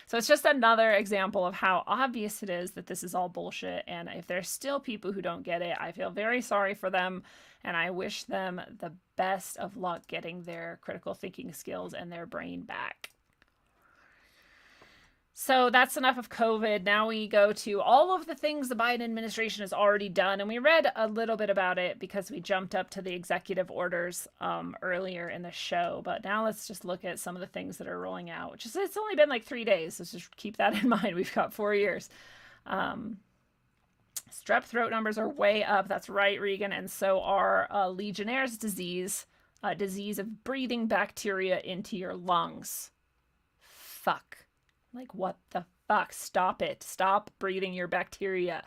So it's just another example of how obvious it is that this is all bullshit. And if there's still people who don't get it, I feel very sorry for them. And I wish them the best of luck getting their critical thinking skills and their brain back. So that's enough of COVID. Now we go to all of the things the Biden administration has already done. And we read a little bit about it because we jumped up to the executive orders earlier in the show. But now let's just look at some of the things that are rolling out, which is, it's only been like 3 days. Let's just keep that in mind. We've got 4 years. Strep throat numbers are way up. That's right, Regan. And so are Legionnaire's disease, a disease of breathing bacteria into your lungs. Fuck. Like, what the fuck? Stop it. Stop breathing your bacteria.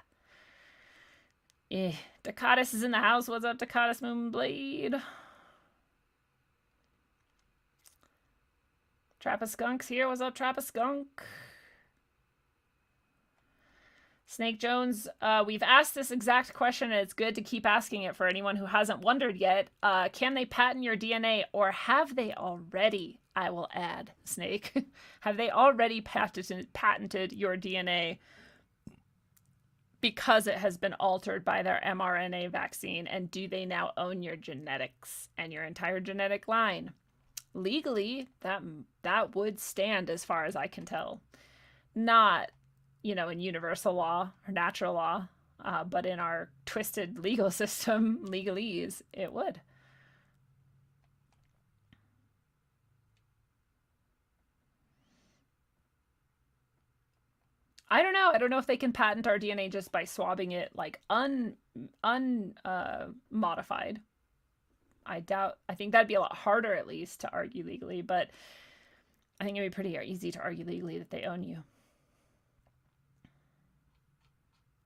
Dakatis is in the house. What's up, Dakatis Moonblade? Trappa-skunk's here. What's up, Trappa-skunk? Snake Jones, we've asked this exact question, and it's good to keep asking it for anyone who hasn't wondered yet. Can they patent your DNA, or have they already? I will add, Snake. Have they already patented your DNA because it has been altered by their mRNA vaccine? And do they now own your genetics and your entire genetic line? Legally, that would stand as far as I can tell. Not, you know, in universal law or natural law, but in our twisted legal system, legalese, it would. I don't know. I don't know if they can patent our DNA just by swabbing it like unmodified. I think that'd be a lot harder, at least, to argue legally, but I think it'd be pretty easy to argue legally that they own you.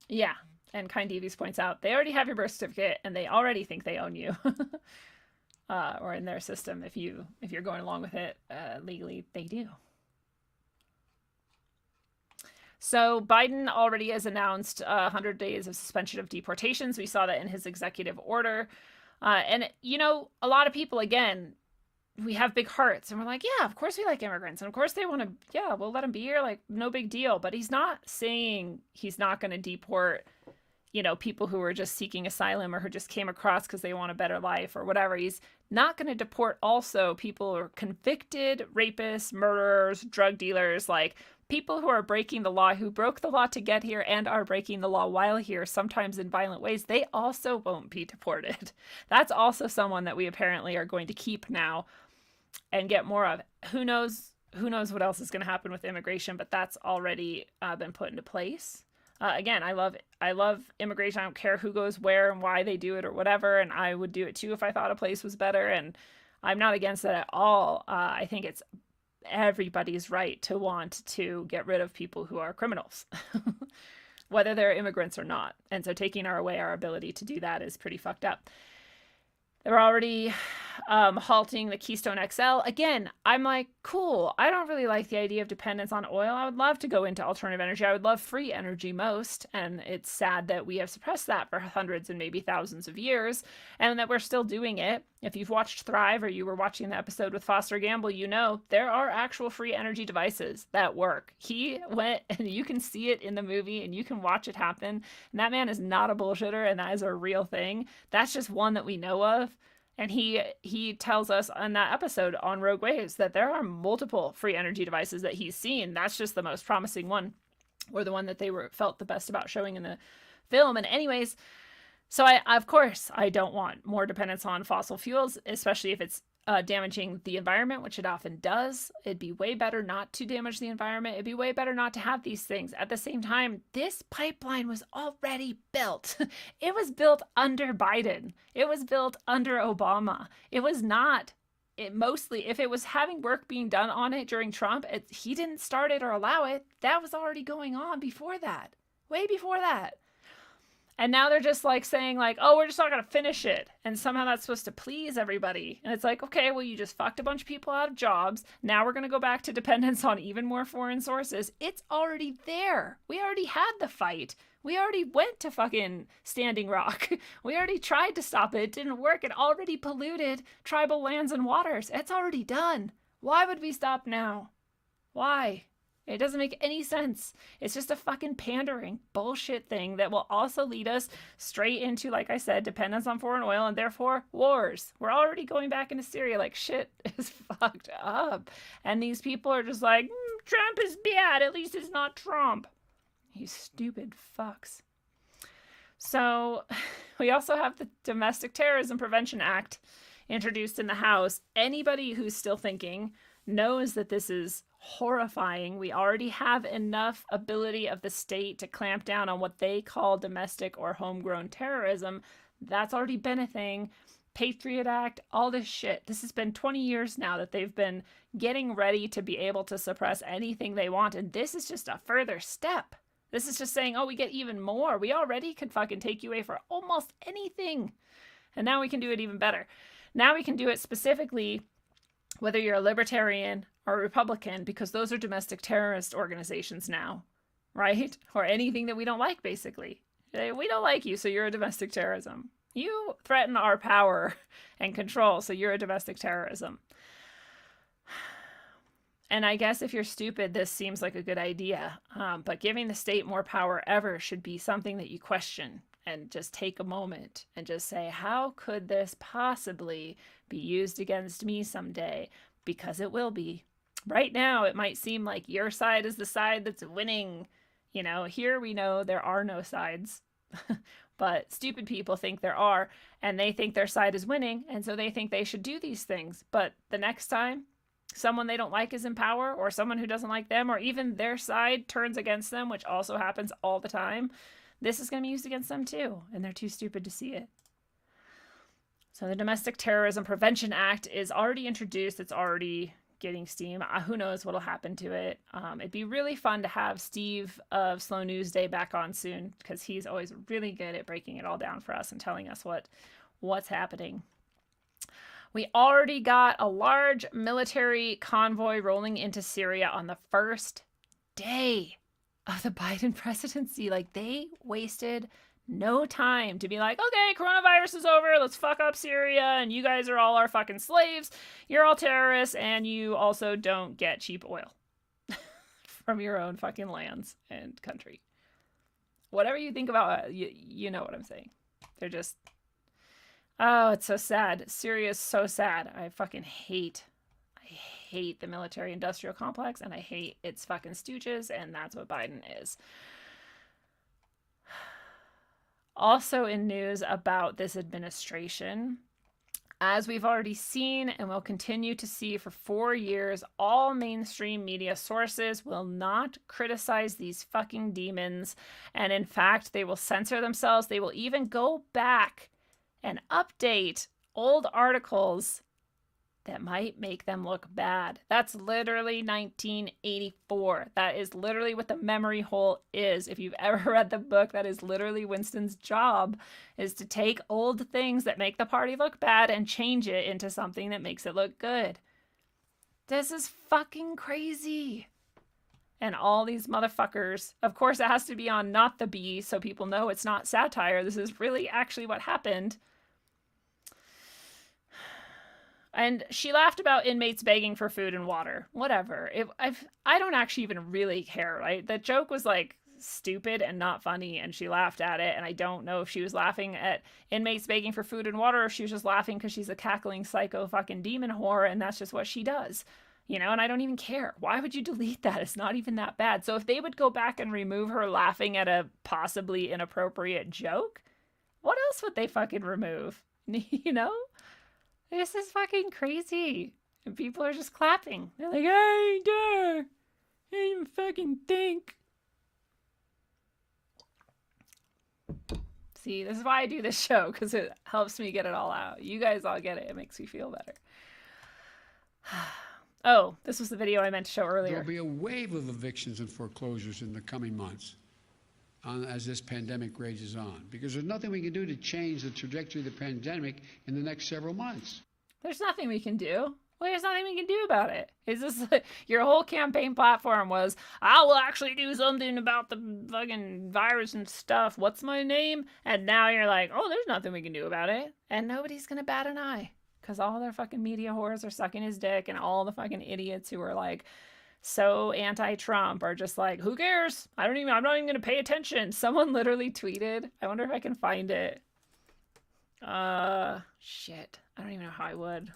Yeah, and Kind Devies points out, they already have your birth certificate, and they already think they own you. Or in their system, if you're going along with it legally, they do. So Biden already has announced 100 days of suspension of deportations. We saw that in his executive order. And, you know, a lot of people, again, we have big hearts and we're like, yeah, of course we like immigrants. And of course they want to, yeah, we'll let them be here. Like, no big deal. But he's not saying he's not going to deport, you know, people who are just seeking asylum or who just came across because they want a better life or whatever. He's not going to deport also people who are convicted rapists, murderers, drug dealers, like people who are breaking the law, who broke the law to get here and are breaking the law while here, sometimes in violent ways. They also won't be deported. That's also someone that we apparently are going to keep now and get more of. Who knows what else is going to happen with immigration, but that's already been put into place. Again, I love immigration. I don't care who goes where and why they do it or whatever. And I would do it too if I thought a place was better. And I'm not against it at all. I think it's everybody's right to want to get rid of people who are criminals, whether they're immigrants or not. And so taking away our ability to do that is pretty fucked up. They're already halting the Keystone XL. Again, I'm like, cool. I don't really like the idea of dependence on oil. I would love to go into alternative energy. I would love free energy most. And it's sad that we have suppressed that for hundreds and maybe thousands of years and that we're still doing it. If you've watched Thrive or you were watching the episode with Foster Gamble, you know there are actual free energy devices that work. He went, and you can see it in the movie and you can watch it happen. And that man is not a bullshitter, and that is a real thing. That's just one that we know of. And he tells us on that episode on Rogue Waves that there are multiple free energy devices that he's seen. That's just the most promising one, or the one that they felt the best about showing in the film. And anyways, so of course I don't want more dependence on fossil fuels, especially if it's damaging the environment, which it often does. It'd be way better not to damage the environment. It'd be way better not to have these things. At the same time, this pipeline was already built. It was built under Biden. It was built under Obama. It was not. Mostly, if it was having work being done on it during Trump, he didn't start it or allow it. That was already going on before that. Way before that. And now they're just like saying like, oh, we're just not going to finish it. And somehow that's supposed to please everybody. And it's like, okay, well, you just fucked a bunch of people out of jobs. Now we're going to go back to dependence on even more foreign sources. It's already there. We already had the fight. We already went to fucking Standing Rock. We already tried to stop it. It didn't work. It already polluted tribal lands and waters. It's already done. Why would we stop now? Why? It doesn't make any sense. It's just a fucking pandering bullshit thing that will also lead us straight into, like I said, dependence on foreign oil and therefore wars. We're already going back into Syria. Like, shit is fucked up. And these people are just like, Trump is bad. At least it's not Trump. You stupid fucks. So we also have the Domestic Terrorism Prevention Act introduced in the House. Anybody who's still thinking knows that this is horrifying. We already have enough ability of the state to clamp down on what they call domestic or homegrown terrorism. That's already been a thing. Patriot Act, all this shit. This has been 20 years now that they've been getting ready to be able to suppress anything they want. And this is just a further step. This is just saying, oh, we get even more. We already could fucking take you away for almost anything. And now we can do it even better. Now we can do it specifically whether you're a libertarian or a Republican, because those are domestic terrorist organizations now, right? Or anything that we don't like, basically. We don't like you, so you're a domestic terrorism. You threaten our power and control, so you're a domestic terrorism. And I guess if you're stupid, this seems like a good idea. But giving the state more power ever should be something that you question and just take a moment and just say, how could this possibly be used against me someday? Because it will be. Right now, it might seem like your side is the side that's winning. You know, here we know there are no sides. But stupid people think there are, and they think their side is winning, and so they think they should do these things. But the next time someone they don't like is in power, or someone who doesn't like them, or even their side turns against them, which also happens all the time, this is going to be used against them too, and they're too stupid to see it. So the Domestic Terrorism Prevention Act is already introduced. It's already getting steam. Who knows what'll happen to it. It'd be really fun to have Steve of Slow News Day back on soon, because he's always really good at breaking it all down for us and telling us what's happening. We already got a large military convoy rolling into Syria on the first day of the Biden presidency. Like, they wasted no time to be like, okay, coronavirus is over, let's fuck up Syria, and you guys are all our fucking slaves, you're all terrorists, and you also don't get cheap oil from your own fucking lands and country. Whatever you think about, you know what I'm saying. They're just, oh, it's so sad. Syria is so sad. I fucking hate the military-industrial complex, and I hate its fucking stooges, and that's what Biden is. Also in news about this administration, as we've already seen and will continue to see for 4 years, all mainstream media sources will not criticize these fucking demons. And in fact, they will censor themselves. They will even go back and update old articles that might make them look bad. That's literally 1984. That is literally what the memory hole is. If you've ever read the book, that is literally Winston's job, is to take old things that make the party look bad and change it into something that makes it look good. This is fucking crazy. And all these motherfuckers, of course it has to be on Not the Bee so people know it's not satire. This is really actually what happened. And she laughed about inmates begging for food and water. Whatever. I don't actually even really care, right? The joke was like stupid and not funny, and she laughed at it. And I don't know if she was laughing at inmates begging for food and water, or if she was just laughing because she's a cackling psycho fucking demon whore, and that's just what she does. You know, and I don't even care. Why would you delete that? It's not even that bad. So if they would go back and remove her laughing at a possibly inappropriate joke, what else would they fucking remove? You know? This is fucking crazy. And people are just clapping. They're like, I ain't dare. I didn't even fucking think. See, this is why I do this show, because it helps me get it all out. You guys all get it. It makes me feel better. Oh, this was the video I meant to show earlier. There'll be a wave of evictions and foreclosures in the coming months as this pandemic rages on, because there's nothing we can do to change the trajectory of the pandemic in the next several months. There's nothing we can do. Well, there's nothing we can do about it. Is this like, your whole campaign platform was, I will actually do something about the fucking virus and stuff. What's my name? And now you're like, oh, there's nothing we can do about it. And nobody's going to bat an eye, because all their fucking media whores are sucking his dick, and all the fucking idiots who are like, so anti-Trump are just like, who cares? I'm not even going to pay attention. Someone literally tweeted, I wonder if I can find it. Shit. I don't even know how I would.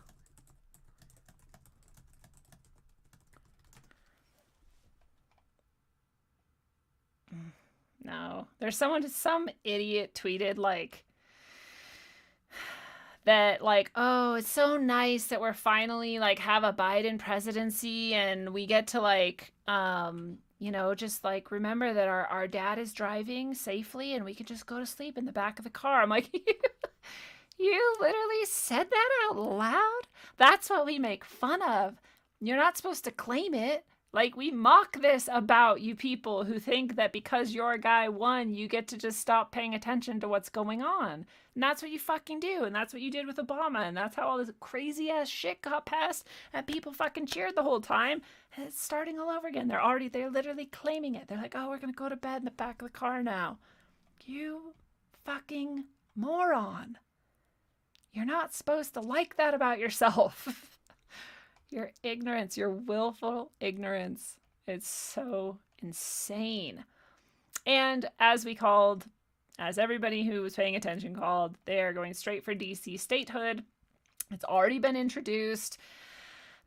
No. There's some idiot tweeted like, that like, oh, it's so nice that we're finally like have a Biden presidency, and we get to like, you know, just like remember that our dad is driving safely and we can just go to sleep in the back of the car. I'm like, you literally said that out loud? That's what we make fun of. You're not supposed to claim it. Like, we mock this about you people who think that because your guy won, you get to just stop paying attention to what's going on. And that's what you fucking do. And that's what you did with Obama. And that's how all this crazy ass shit got passed. And people fucking cheered the whole time. And it's starting all over again. They're literally claiming it. They're like, oh, we're going to go to bed in the back of the car now. You fucking moron. You're not supposed to like that about yourself. Your ignorance, your willful ignorance. It's so insane. And as everybody who was paying attention called, they're going straight for DC statehood. It's already been introduced.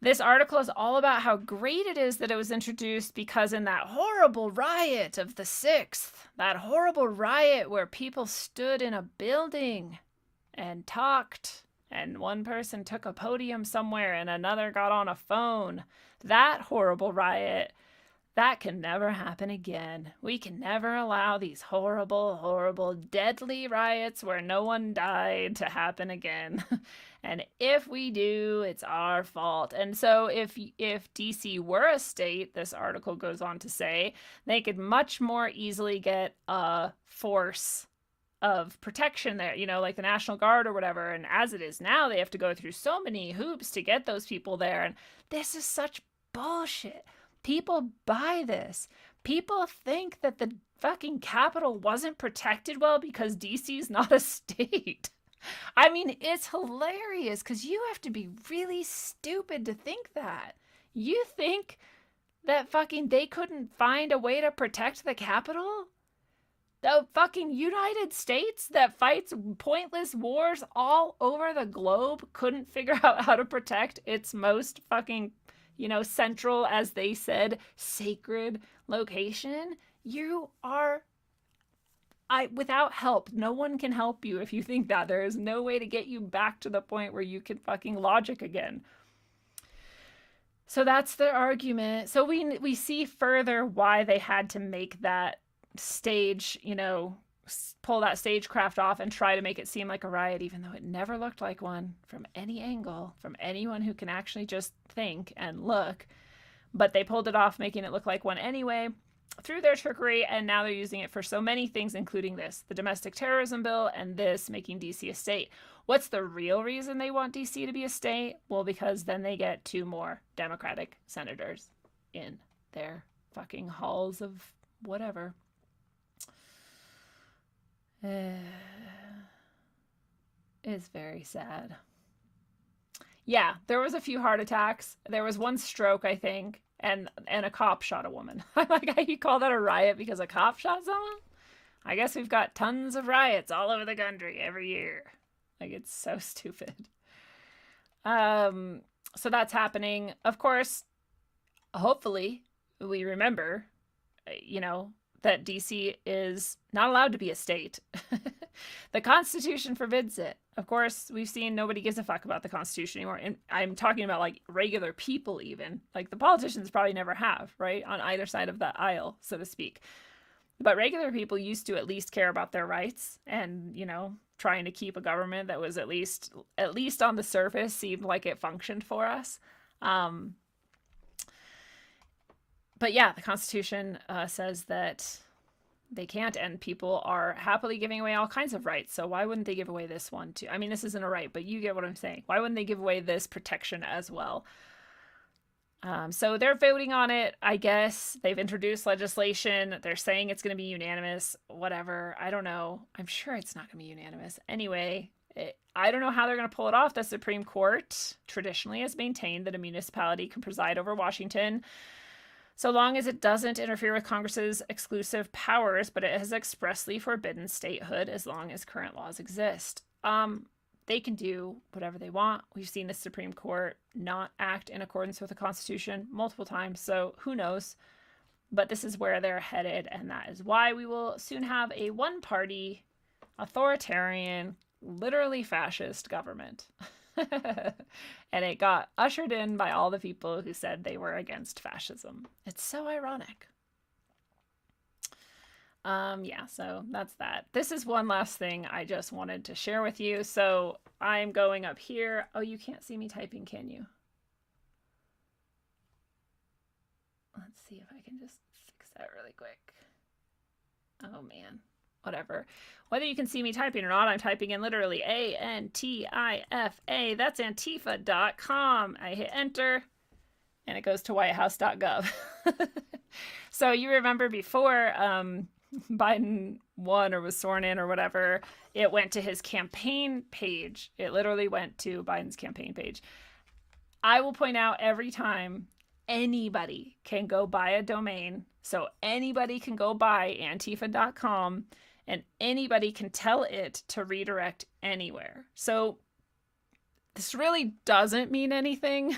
This article is all about how great it is that it was introduced, because in that horrible riot of the 6th, that horrible riot where people stood in a building and talked, and one person took a podium somewhere and another got on a phone, that horrible riot, That can never happen again. We can never allow these horrible, horrible, deadly riots where no one died to happen again. And if we do, it's our fault. And so if DC were a state, this article goes on to say, they could much more easily get a force of protection there, you know, like the National Guard or whatever. And as it is now, they have to go through so many hoops to get those people there. And this is such bullshit. People buy this. People think that the fucking Capitol wasn't protected well because DC's not a state. I mean, it's hilarious because you have to be really stupid to think that. You think that fucking they couldn't find a way to protect the Capitol? The fucking United States that fights pointless wars all over the globe couldn't figure out how to protect its most fucking, you know, central, as they said, sacred location. You are... without help, no one can help you if you think that. There is no way to get you back to the point where you can fucking logic again. So that's their argument. So we see further why they had to make that stage, you know, pull that stagecraft off and try to make it seem like a riot, even though it never looked like one from any angle, from anyone who can actually just think and look. But they pulled it off, making it look like one anyway, through their trickery, and now they're using it for so many things, including this, the domestic terrorism bill, and this, making DC a state. What's the real reason they want DC to be a state? Well, because then they get 2 more Democratic senators in their fucking halls of whatever. It's very sad. Yeah, there was a few heart attacks. There was 1 stroke, I think, and a cop shot a woman. I like how you call that a riot because a cop shot someone? I guess we've got tons of riots all over the country every year. Like, it's so stupid. So that's happening. Of course, hopefully, we remember, you know, that DC is not allowed to be a state. The Constitution forbids it. Of course, we've seen nobody gives a fuck about the Constitution anymore. And I'm talking about, like, regular people even. Like, the politicians probably never have, right? On either side of the aisle, so to speak. But regular people used to at least care about their rights and, you know, trying to keep a government that was at least on the surface seemed like it functioned for us. But yeah, the Constitution says that they can't, and people are happily giving away all kinds of rights. So why wouldn't they give away this one too? I mean, this isn't a right, but you get what I'm saying. Why wouldn't they give away this protection as well? So they're voting on it, I guess. They've introduced legislation. They're saying it's going to be unanimous. Whatever. I don't know. I'm sure it's not going to be unanimous. Anyway, I don't know how they're going to pull it off. The Supreme Court traditionally has maintained that a municipality can preside over Washington so long as it doesn't interfere with Congress's exclusive powers, but it has expressly forbidden statehood as long as current laws exist. They can do whatever they want. We've seen the Supreme Court not act in accordance with the Constitution multiple times, so who knows? But this is where they're headed, and that is why we will soon have a one-party, authoritarian, literally fascist government. And it got ushered in by all the people who said they were against fascism. It's so ironic. Yeah, so that's that. This is one last thing I just wanted to share with you. So I'm going up here. Oh, you can't see me typing, can you? Let's see if I can just fix that really quick. Oh, man. Whatever. Whether you can see me typing or not, I'm typing in literally A-N-T-I-F-A. That's Antifa.com. I hit enter, and it goes to whitehouse.gov. So you remember before Biden won or was sworn in or whatever, it went to his campaign page. It literally went to Biden's campaign page. I will point out every time anybody can go buy a domain. So anybody can go buy Antifa.com and anybody can tell it to redirect anywhere. So this really doesn't mean anything.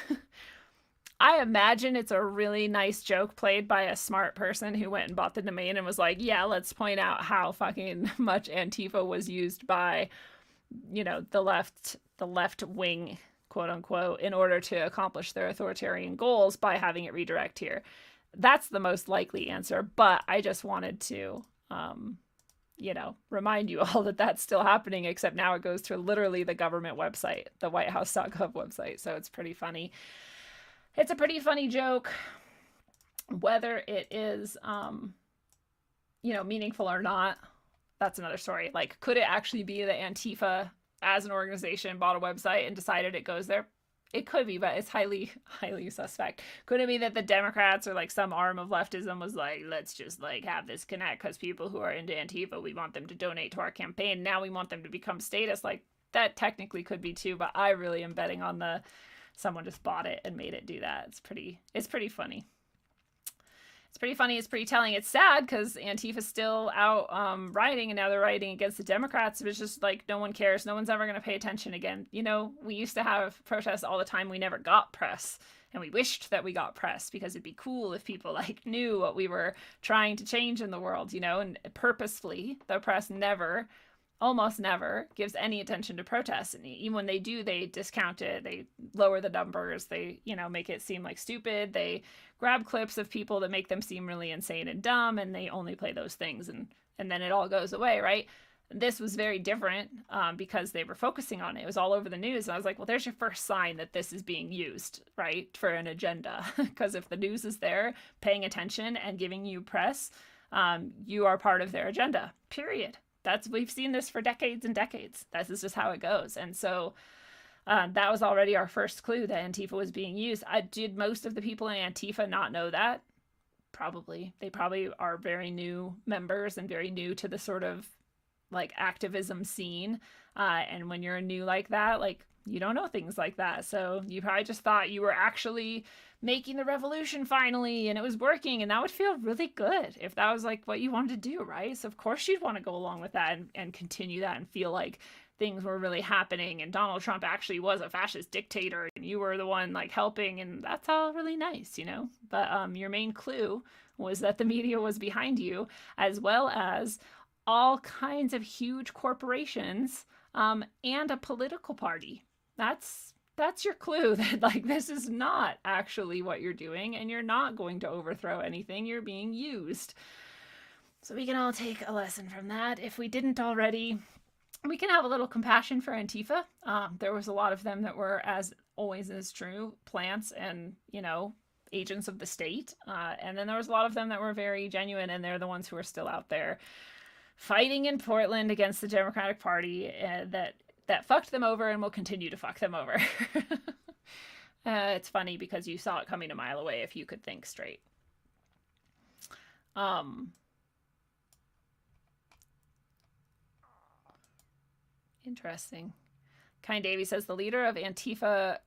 I imagine it's a really nice joke played by a smart person who went and bought the domain and was like, yeah, let's point out how fucking much Antifa was used by, you know, the left wing, quote unquote, in order to accomplish their authoritarian goals by having it redirect here. that's the most likely answer. But I just wanted to, remind you all that that's still happening, except now it goes to literally the government website, the whitehouse.gov website. So it's pretty funny. It's a pretty funny joke. Whether it is, meaningful or not, that's another story. Like, could it actually be that Antifa as an organization bought a website and decided it goes there? It could be, but it's highly, highly suspect. Could it be that the Democrats or like some arm of leftism was like, let's just like have this connect because people who are into Antifa, we want them to donate to our campaign. Now we want them to become status. Like, that technically could be too, but I really am betting on someone just bought it and made it do that. It's pretty funny. It's pretty funny. It's pretty telling. It's sad because Antifa's still out rioting, and now they're rioting against the Democrats. It's just like, no one cares. No one's ever going to pay attention again. We used to have protests all the time. We never got press, and we wished that we got press because it'd be cool if people like knew what we were trying to change in the world, and purposefully the press almost never gives any attention to protests. And even when they do, they discount it. They lower the numbers. They, make it seem like stupid. They grab clips of people that make them seem really insane and dumb, and they only play those things, and then it all goes away, right? This was very different because they were focusing on it. It was all over the news. And I was like, well, there's your first sign that this is being used, right, for an agenda. Because if the news is there paying attention and giving you press, you are part of their agenda, period. We've seen this for decades and decades. This is just how it goes. And so that was already our first clue that Antifa was being used. Did most of the people in Antifa not know that? Probably. They probably are very new members and very new to the sort of like activism scene. And when you're new like that, like, you don't know things like that. So you probably just thought you were actually making the revolution finally, and it was working, and that would feel really good if that was like what you wanted to do, right? So of course you'd want to go along with that and continue that and feel like things were really happening and Donald Trump actually was a fascist dictator and you were the one like helping, and that's all really nice, But your main clue was that the media was behind you, as well as all kinds of huge corporations and a political party. That's your clue that like this is not actually what you're doing, and you're not going to overthrow anything. You're being used. So we can all take a lesson from that. If we didn't already, we can have a little compassion for Antifa. There was a lot of them that were, as always is true, plants and, agents of the state. And then there was a lot of them that were very genuine, and they're the ones who are still out there fighting in Portland against the Democratic Party that fucked them over and will continue to fuck them over. It's funny because you saw it coming a mile away if you could think straight. Interesting. Kind Davey says the leader of Antifa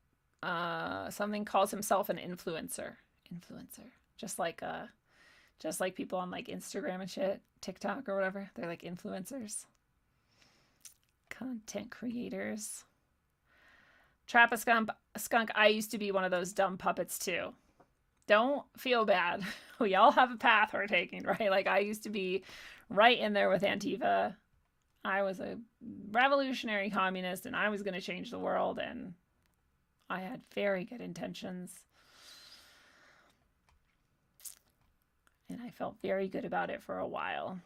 something calls himself an influencer. Just like people on like Instagram and shit, TikTok or whatever. They're like influencers. Content creators. Trap a skunk. I used to be one of those dumb puppets too. Don't feel bad. We all have a path we're taking, right? Like, I used to be right in there with Antifa. I was a revolutionary communist, and I was going to change the world, and I had very good intentions. And I felt very good about it for a while.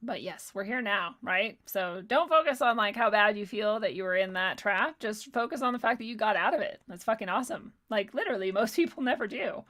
But yes, we're here now, right? So don't focus on like how bad you feel that you were in that trap. Just focus on the fact that you got out of it. That's fucking awesome. Like, literally, most people never do.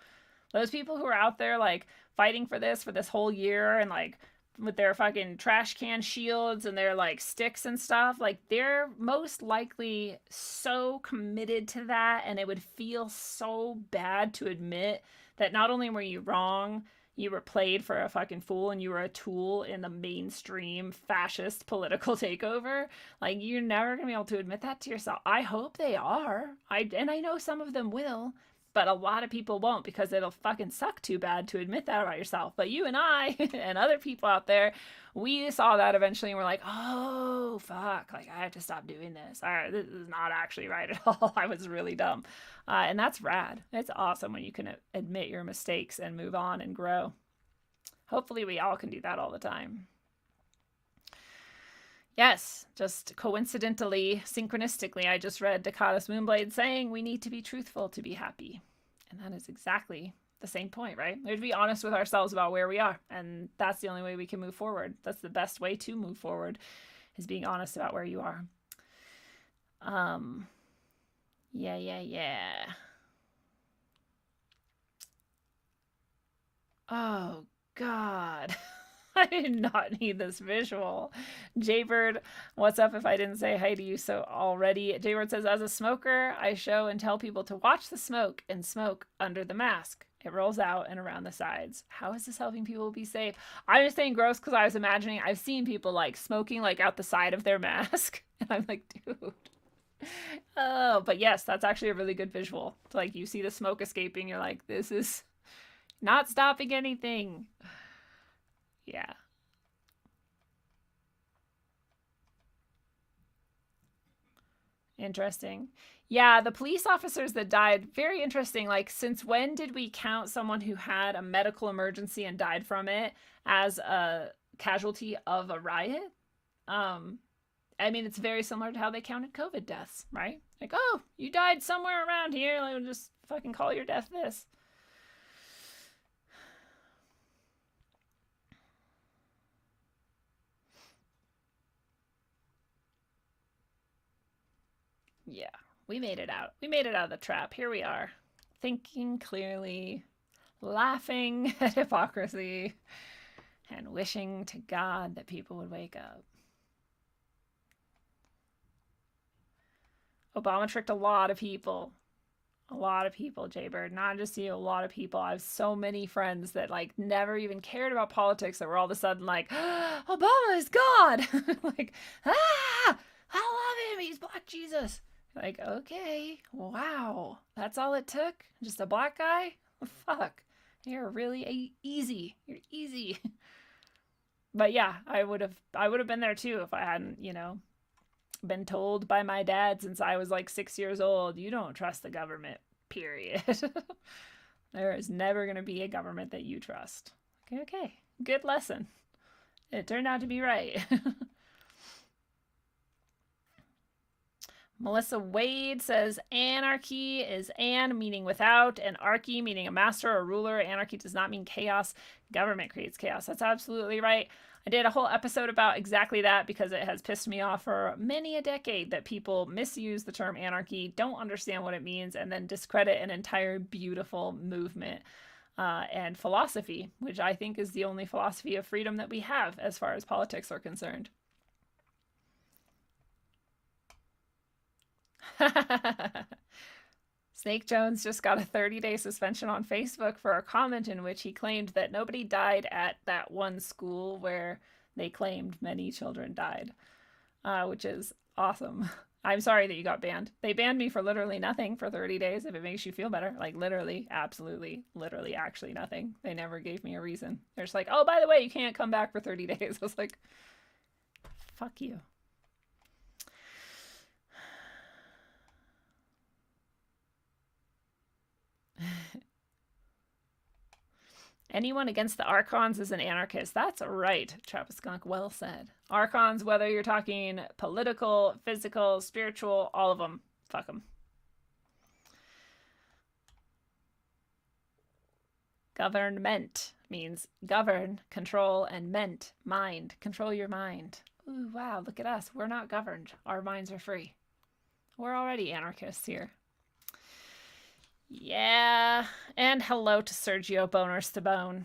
Those people who are out there like fighting for this whole year and like with their fucking trash can shields and their like sticks and stuff, like they're most likely so committed to that, and it would feel so bad to admit that not only were you wrong, you were played for a fucking fool, and you were a tool in the mainstream fascist political takeover. Like, you're never gonna be able to admit that to yourself. I hope they are. I know some of them will, but a lot of people won't, because it'll fucking suck too bad to admit that about yourself. But you and I and other people out there, we saw that eventually, and we're like, oh, fuck, like, I have to stop doing this. This is not actually right at all. I was really dumb. And that's rad. It's awesome when you can admit your mistakes and move on and grow. Hopefully we all can do that all the time. Yes, just coincidentally, synchronistically, I just read Dakata's Moonblade saying we need to be truthful to be happy. And that is exactly the same point, right? We have to be honest with ourselves about where we are. And that's the only way we can move forward. That's the best way to move forward, is being honest about where you are. Yeah. Oh, God. I did not need this visual. Jaybird, what's up if I didn't say hi to you so already? Jaybird says, as a smoker, I show and tell people to watch the smoke and smoke under the mask. It rolls out and around the sides. How is this helping people be safe? I'm just saying gross because I was imagining, I've seen people like smoking like out the side of their mask. And I'm like, dude. Oh, but yes, that's actually a really good visual. It's like you see the smoke escaping. You're like, this is not stopping anything. Yeah. Interesting. Yeah, the police officers that died, very interesting. Like, since when did we count someone who had a medical emergency and died from it as a casualty of a riot? I mean, it's very similar to how they counted COVID deaths, right? Like, oh, you died somewhere around here. Like, just fucking call your death this. Yeah, we made it out. We made it out of the trap. Here we are, thinking clearly, laughing at hypocrisy, and wishing to God that people would wake up. Obama tricked a lot of people. A lot of people, Jaybird. Not just you, a lot of people. I have so many friends that like never even cared about politics that were all of a sudden like, oh, Obama is God. Like, I love him. He's Black Jesus. Like, okay, wow. That's all it took? Just a black guy? Fuck. You're really easy. You're easy. But yeah, I would have been there too if I hadn't, been told by my dad since I was like 6 years old, you don't trust the government, period. There is never going to be a government that you trust. Okay. Good lesson. It turned out to be right. Melissa Wade says, anarchy is an meaning without, and archy meaning a master or ruler. Anarchy does not mean chaos. Government creates chaos. That's absolutely right. I did a whole episode about exactly that because it has pissed me off for many a decade that people misuse the term anarchy, don't understand what it means, and then discredit an entire beautiful movement and philosophy, which I think is the only philosophy of freedom that we have as far as politics are concerned. Snake Jones just got a 30-day suspension on Facebook for a comment in which he claimed that nobody died at that one school where they claimed many children died, which is awesome. I'm sorry that you got banned. They banned me for literally nothing for 30 days, if it makes you feel better. Like, literally, absolutely, literally, actually nothing. They never gave me a reason. They're just like, oh, by the way, you can't come back for 30 days. I was like, fuck you. Anyone against the Archons is an anarchist. That's right, Travis Skunk. Well said. Archons, whether you're talking political, physical, spiritual, all of them. Fuck them. Government means govern, control, and ment, mind. Control your mind. Ooh, wow, look at us. We're not governed. Our minds are free. We're already anarchists here. Yeah, and hello to Sergio Boners to Bone.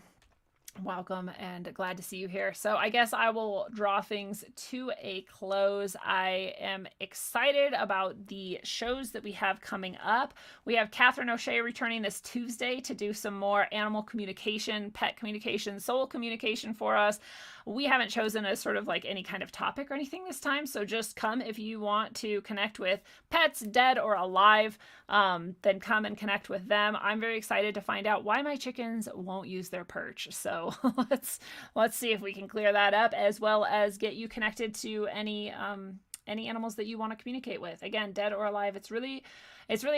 Welcome and glad to see you here. So I guess I will draw things to a close. I am excited about the shows that we have coming up. We have Catherine O'Shea returning this Tuesday to do some more animal communication, pet communication, soul communication for us. We haven't chosen a sort of like any kind of topic or anything this time, so just come if you want to connect with pets, dead or alive, then come and connect with them. I'm very excited to find out why my chickens won't use their perch. So let's see if we can clear that up, as well as get you connected to any any animals that you want to communicate with. Again, dead or alive. It's really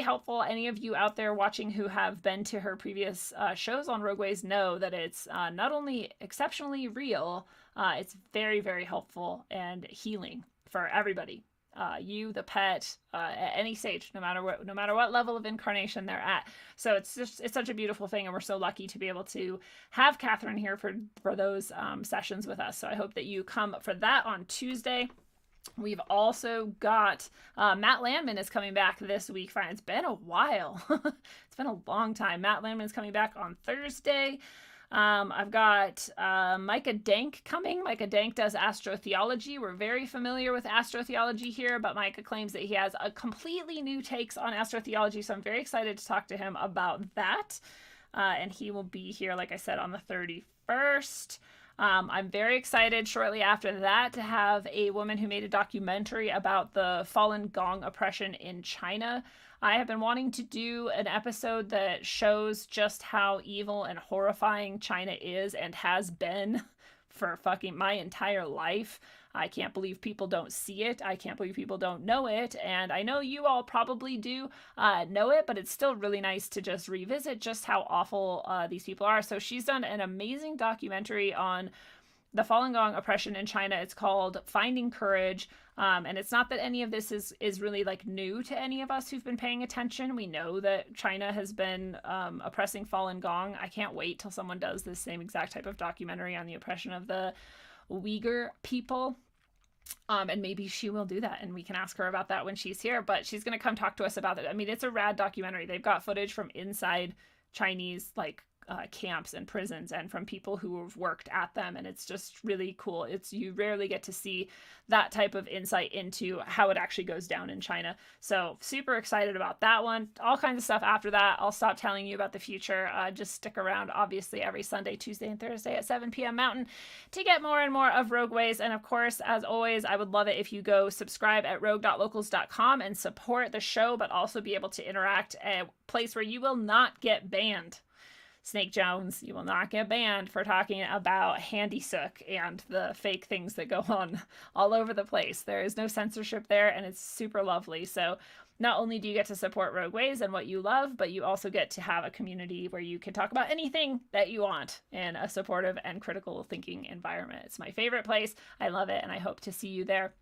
helpful. Any of you out there watching who have been to her previous shows on Rogueways know that it's not only exceptionally real, it's very, very helpful and healing for everybody. You, the pet, at any stage, no matter what level of incarnation they're at. So it's such a beautiful thing, and we're so lucky to be able to have Catherine here for those sessions with us. So I hope that you come for that on Tuesday. We've also got Matt Landman is coming back this week. Fine, it's been a while. It's been a long time. Matt Landman is coming back on Thursday. I've got Micah Dank coming. Micah Dank does astrotheology. We're very familiar with astrotheology here, but Micah claims that he has a completely new takes on astrotheology, so I'm very excited to talk to him about that. And he will be here, like I said, on the 31st. I'm very excited shortly after that to have a woman who made a documentary about the Falun Gong oppression in China. I have been wanting to do an episode that shows just how evil and horrifying China is and has been for fucking my entire life. I can't believe people don't see it. I can't believe people don't know it. And I know you all probably do know it, but it's still really nice to just revisit just how awful these people are. So she's done an amazing documentary on the Falun Gong oppression in China. It's called Finding Courage. And it's not that any of this is really like new to any of us who've been paying attention. We know that China has been oppressing Falun Gong. I can't wait till someone does the same exact type of documentary on the oppression of the Uyghur people. And maybe she will do that, and we can ask her about that when she's here, but she's going to come talk to us about it. I mean, it's a rad documentary. They've got footage from inside Chinese, like, camps and prisons and from people who have worked at them, and it's just really cool. You rarely get to see that type of insight into how it actually goes down in China. So super excited about that one. All kinds of stuff after that. I'll stop telling you about the future. Just stick around, obviously, every Sunday, Tuesday, and Thursday at 7 p.m. Mountain to get more and more of Rogueways. And of course, as always, I would love it if you go subscribe at rogue.locals.com and support the show, but also be able to interact at a place where you will not get banned. Snake Jones, you will not get banned for talking about Handy Sook and the fake things that go on all over the place. There is no censorship there, and it's super lovely. So not only do you get to support Rogueways and what you love, but you also get to have a community where you can talk about anything that you want in a supportive and critical thinking environment. It's my favorite place. I love it, and I hope to see you there.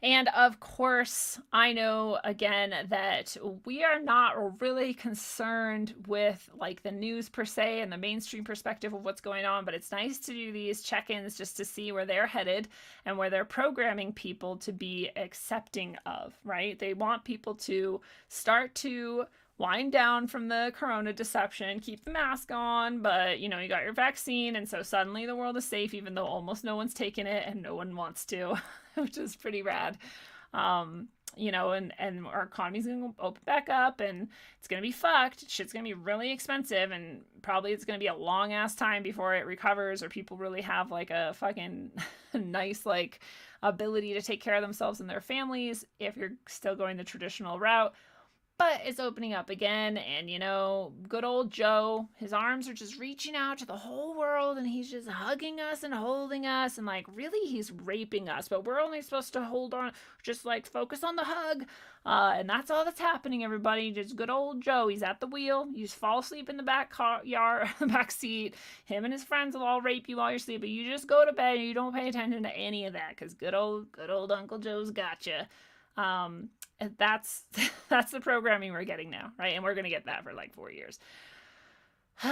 And of course, I know again that we are not really concerned with like the news per se and the mainstream perspective of what's going on, but it's nice to do these check-ins just to see where they're headed and where they're programming people to be accepting of, right? They want people to start to wind down from the corona deception, keep the mask on, but you know, you got your vaccine, and so suddenly the world is safe, even though almost no one's taken it and no one wants to, which is pretty rad. You know, and our economy's gonna open back up, and it's gonna be fucked. Shit's gonna be really expensive, and probably it's gonna be a long ass time before it recovers, or people really have like a fucking nice like ability to take care of themselves and their families if you're still going the traditional route. But it's opening up again, and you know, good old Joe, his arms are just reaching out to the whole world, and he's just hugging us and holding us, and like, really, he's raping us, but we're only supposed to hold on, just like focus on the hug, and that's all that's happening, everybody. Just good old Joe, he's at the wheel, you just fall asleep in the back back seat, him and his friends will all rape you while you're sleeping, you just go to bed, and you don't pay attention to any of that, because good old Uncle Joe's got you. And that's the programming we're getting now, right? And we're going to get that for like 4 years. So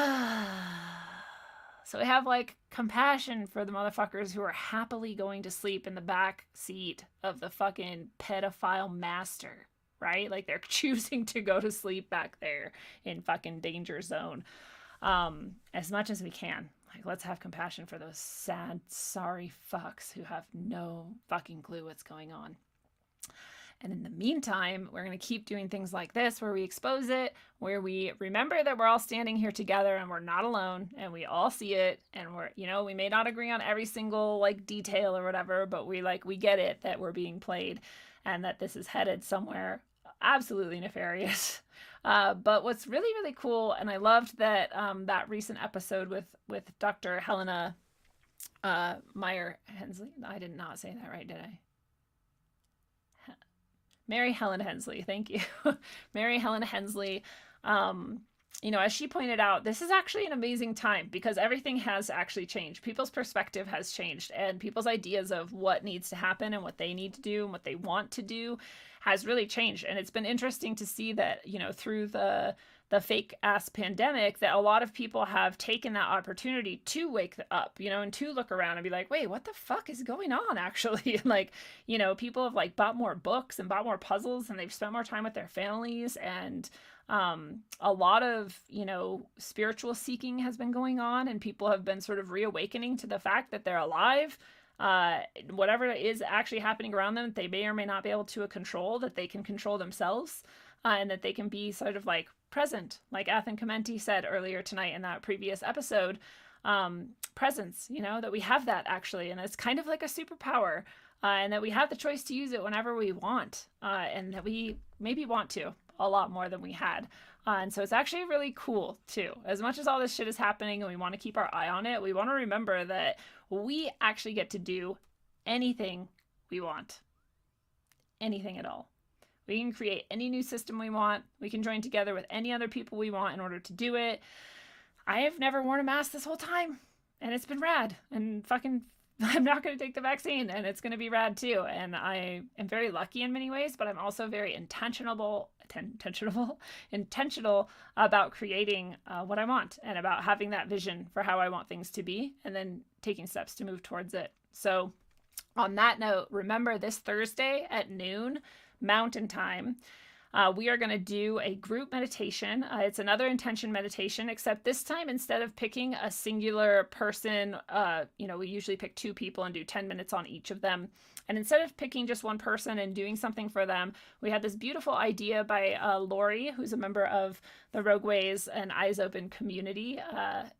we have like compassion for the motherfuckers who are happily going to sleep in the back seat of the fucking pedophile master, right? Like they're choosing to go to sleep back there in fucking danger zone. As much as we can. Like, let's have compassion for those sad, sorry fucks who have no fucking clue what's going on. And in the meantime, we're going to keep doing things like this where we expose it, where we remember that we're all standing here together and we're not alone and we all see it. And we're, you know, we may not agree on every single like detail or whatever, but we get it that we're being played and that this is headed somewhere absolutely nefarious. But what's really, really cool, and I loved that that recent episode with Dr. Helena Meyer Hensley. I did not say that right, did I? Mary Helen Hensley, thank you. Mary Helen Hensley, you know, as she pointed out, this is actually an amazing time because everything has actually changed. People's perspective has changed, and people's ideas of what needs to happen and what they need to do and what they want to do has really changed. And it's been interesting to see that, you know, through the fake ass pandemic, that a lot of people have taken that opportunity to wake up, you know, and to look around and be like, wait, what the fuck is going on actually? Like, you know, people have like bought more books and bought more puzzles, and they've spent more time with their families, and a lot of, you know, spiritual seeking has been going on, and people have been sort of reawakening to the fact that they're alive. Whatever is actually happening around them, they may or may not be able to control, that they can control themselves, and that they can be sort of like present, like Athen Commenti said earlier tonight in that previous episode, presence, you know, that we have that actually, and it's kind of like a superpower, and that we have the choice to use it whenever we want, and that we maybe want to a lot more than we had. And so it's actually really cool too. As much as all this shit is happening and we want to keep our eye on it, we want to remember that we actually get to do anything we want. Anything at all. We can create any new system we want. We can join together with any other people we want in order to do it. I have never worn a mask this whole time, and it's been rad. And fucking, I'm not going to take the vaccine, and it's going to be rad too. And I am very lucky in many ways, but I'm also very intentional about creating what I want, and about having that vision for how I want things to be, and then taking steps to move towards it. So on that note, remember this Thursday at noon Mountain Time, we are going to do a group meditation. It's another intention meditation, except this time, instead of picking a singular person, you know, we usually pick 2 people and do 10 minutes on each of them. And instead of picking just one person and doing something for them, we had this beautiful idea by Lori, who's a member of the Rogue Ways and Eyes Open community.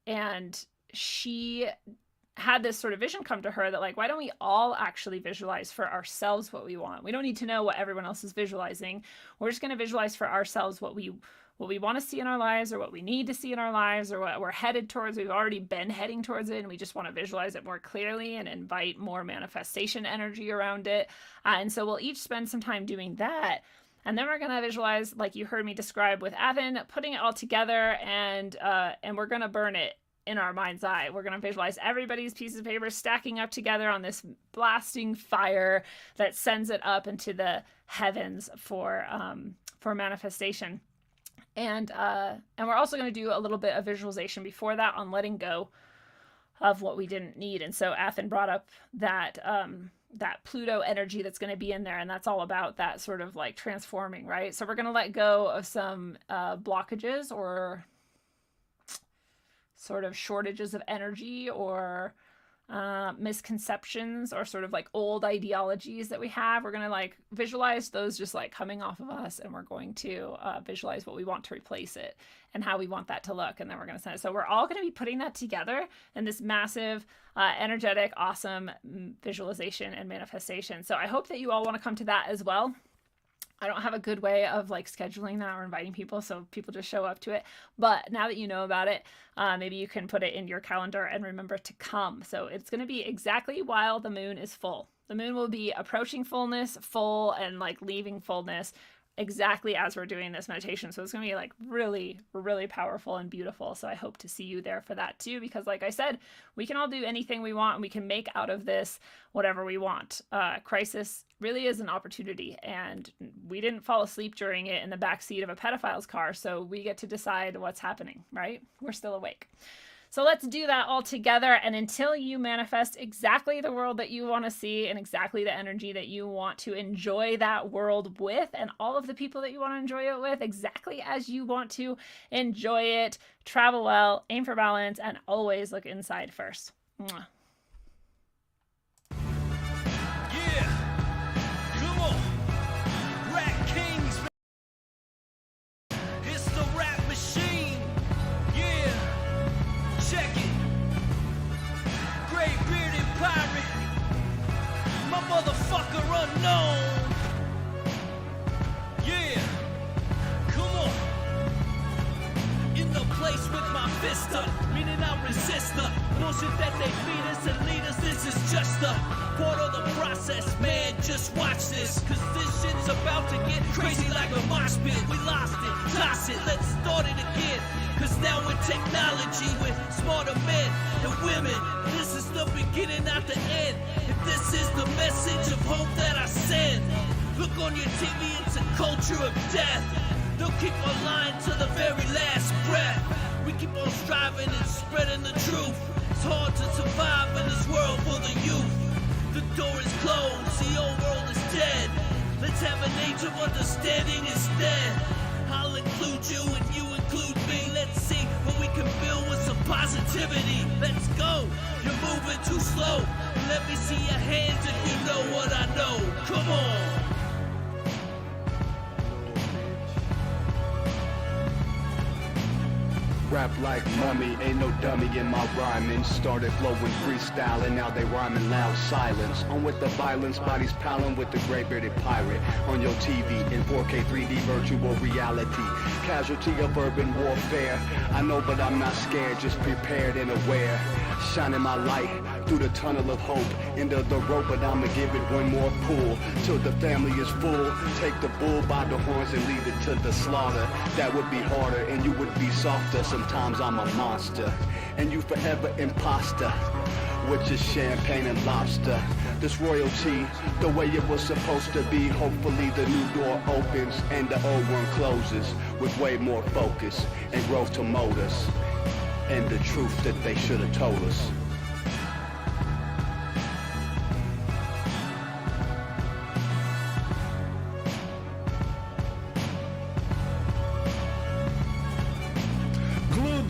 And she had this sort of vision come to her that, like, why don't we all actually visualize for ourselves what we want? We don't need to know what everyone else is visualizing. We're just going to visualize for ourselves what we want to see in our lives, or what we need to see in our lives, or what we're headed towards. We've already been heading towards it, and we just want to visualize it more clearly and invite more manifestation energy around it. And so we'll each spend some time doing that. And then we're going to visualize, like you heard me describe with Avin, putting it all together, and we're going to burn it in our mind's eye. We're going to visualize everybody's pieces of paper stacking up together on this blasting fire that sends it up into the heavens for manifestation. And we're also going to do a little bit of visualization before that on letting go of what we didn't need. And so Athen brought up that that Pluto energy that's going to be in there, and that's all about that sort of like transforming, right? So we're going to let go of some blockages or sort of shortages of energy, or misconceptions, or sort of like old ideologies that we have. We're going to like visualize those just like coming off of us, and we're going to visualize what we want to replace it and how we want that to look, and then we're going to send it. So we're all going to be putting that together in this massive energetic, awesome visualization and manifestation. So I hope that you all want to come to that as well. I don't have a good way of like scheduling that or inviting people, so people just show up to it. But now that you know about it, maybe you can put it in your calendar and remember to come. So it's going to be exactly while the moon is full. The moon will be approaching fullness, full, and like leaving fullness exactly as we're doing this meditation. So it's going to be like really, really powerful and beautiful. So I hope to see you there for that too, because like I said, we can all do anything we want, and we can make out of this whatever we want. Crisis really is an opportunity, and we didn't fall asleep during it in the backseat of a pedophile's car. So we get to decide what's happening, right? We're still awake. So let's do that all together. And until you manifest exactly the world that you want to see, and exactly the energy that you want to enjoy that world with, and all of the people that you want to enjoy it with, exactly as you want to enjoy it, travel well, aim for balance, and always look inside first. Mwah. Motherfucker unknown. Yeah, come on. In the place with my fist up, meaning I resist the bullshit that they feed us and lead us. This is just a part of the process, man. Just Just watch this, cause this shit's about to get crazy like a mosh pit. We lost it, toss it, let's start it again. Cause now with technology, with smarter men and women, this is the beginning, not the end. If this is the message of hope that I send, look on your TV, it's a culture of death. They'll keep on lying to the very last breath. We keep on striving and spreading the truth. It's hard to survive in this world for the youth. The door is closed, the old world is dead. Let's have an age of understanding instead. I'll include you and you include me. Let's see what we can build with some positivity. Let's go, you're moving too slow. Let me see your hands if you know what I know. Come on. Rap like mummy, ain't no dummy in my rhyming. Started flowing freestyle and now they rhyming loud silence. On with the violence, bodies piling with the gray-bearded pirate. On your TV in 4K 3D virtual reality. Casualty of urban warfare. I know but I'm not scared, just prepared and aware. Shining my light through the tunnel of hope. Into the rope, but I'ma give it one more pull. Till the family is full. Take the bull by the horns and lead it to the slaughter. That would be harder and you would be softer. Sometimes I'm a monster and you forever imposter. Which is champagne and lobster. This royalty, the way it was supposed to be. Hopefully the new door opens and the old one closes. With way more focus and growth to mold us. And the truth that they should have told us.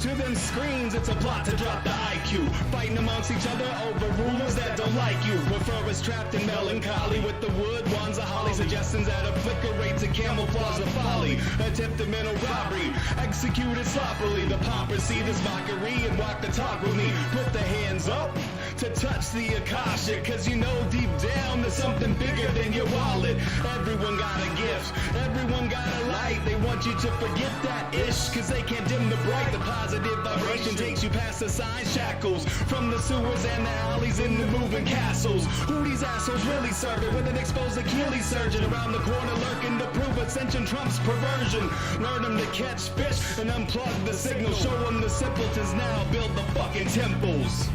To them screens, it's a plot to drop the IQ. Fighting amongst each other over rulers that don't like you. Prefer us trapped in melancholy with the wood ones of holly. Suggestions that a flicker rate to camouflage the folly. Attempted mental robbery, executed sloppily. The poppers see this mockery and walk the talk with me. Put the hands up to touch the Akasha, cause you know deep down there's something bigger than your wallet. Everyone got a gift, everyone got a light. They want you to forget that ish, cause they can't dim the bright. The positive vibration takes you past the sign shackles. From the sewers and the alleys in the moving castles. Who these assholes really serving with an exposed Achilles surgeon around the corner lurking to prove ascension trumps perversion. Learn them to catch fish and unplug the signal. Show them the simpletons now build the fucking temples.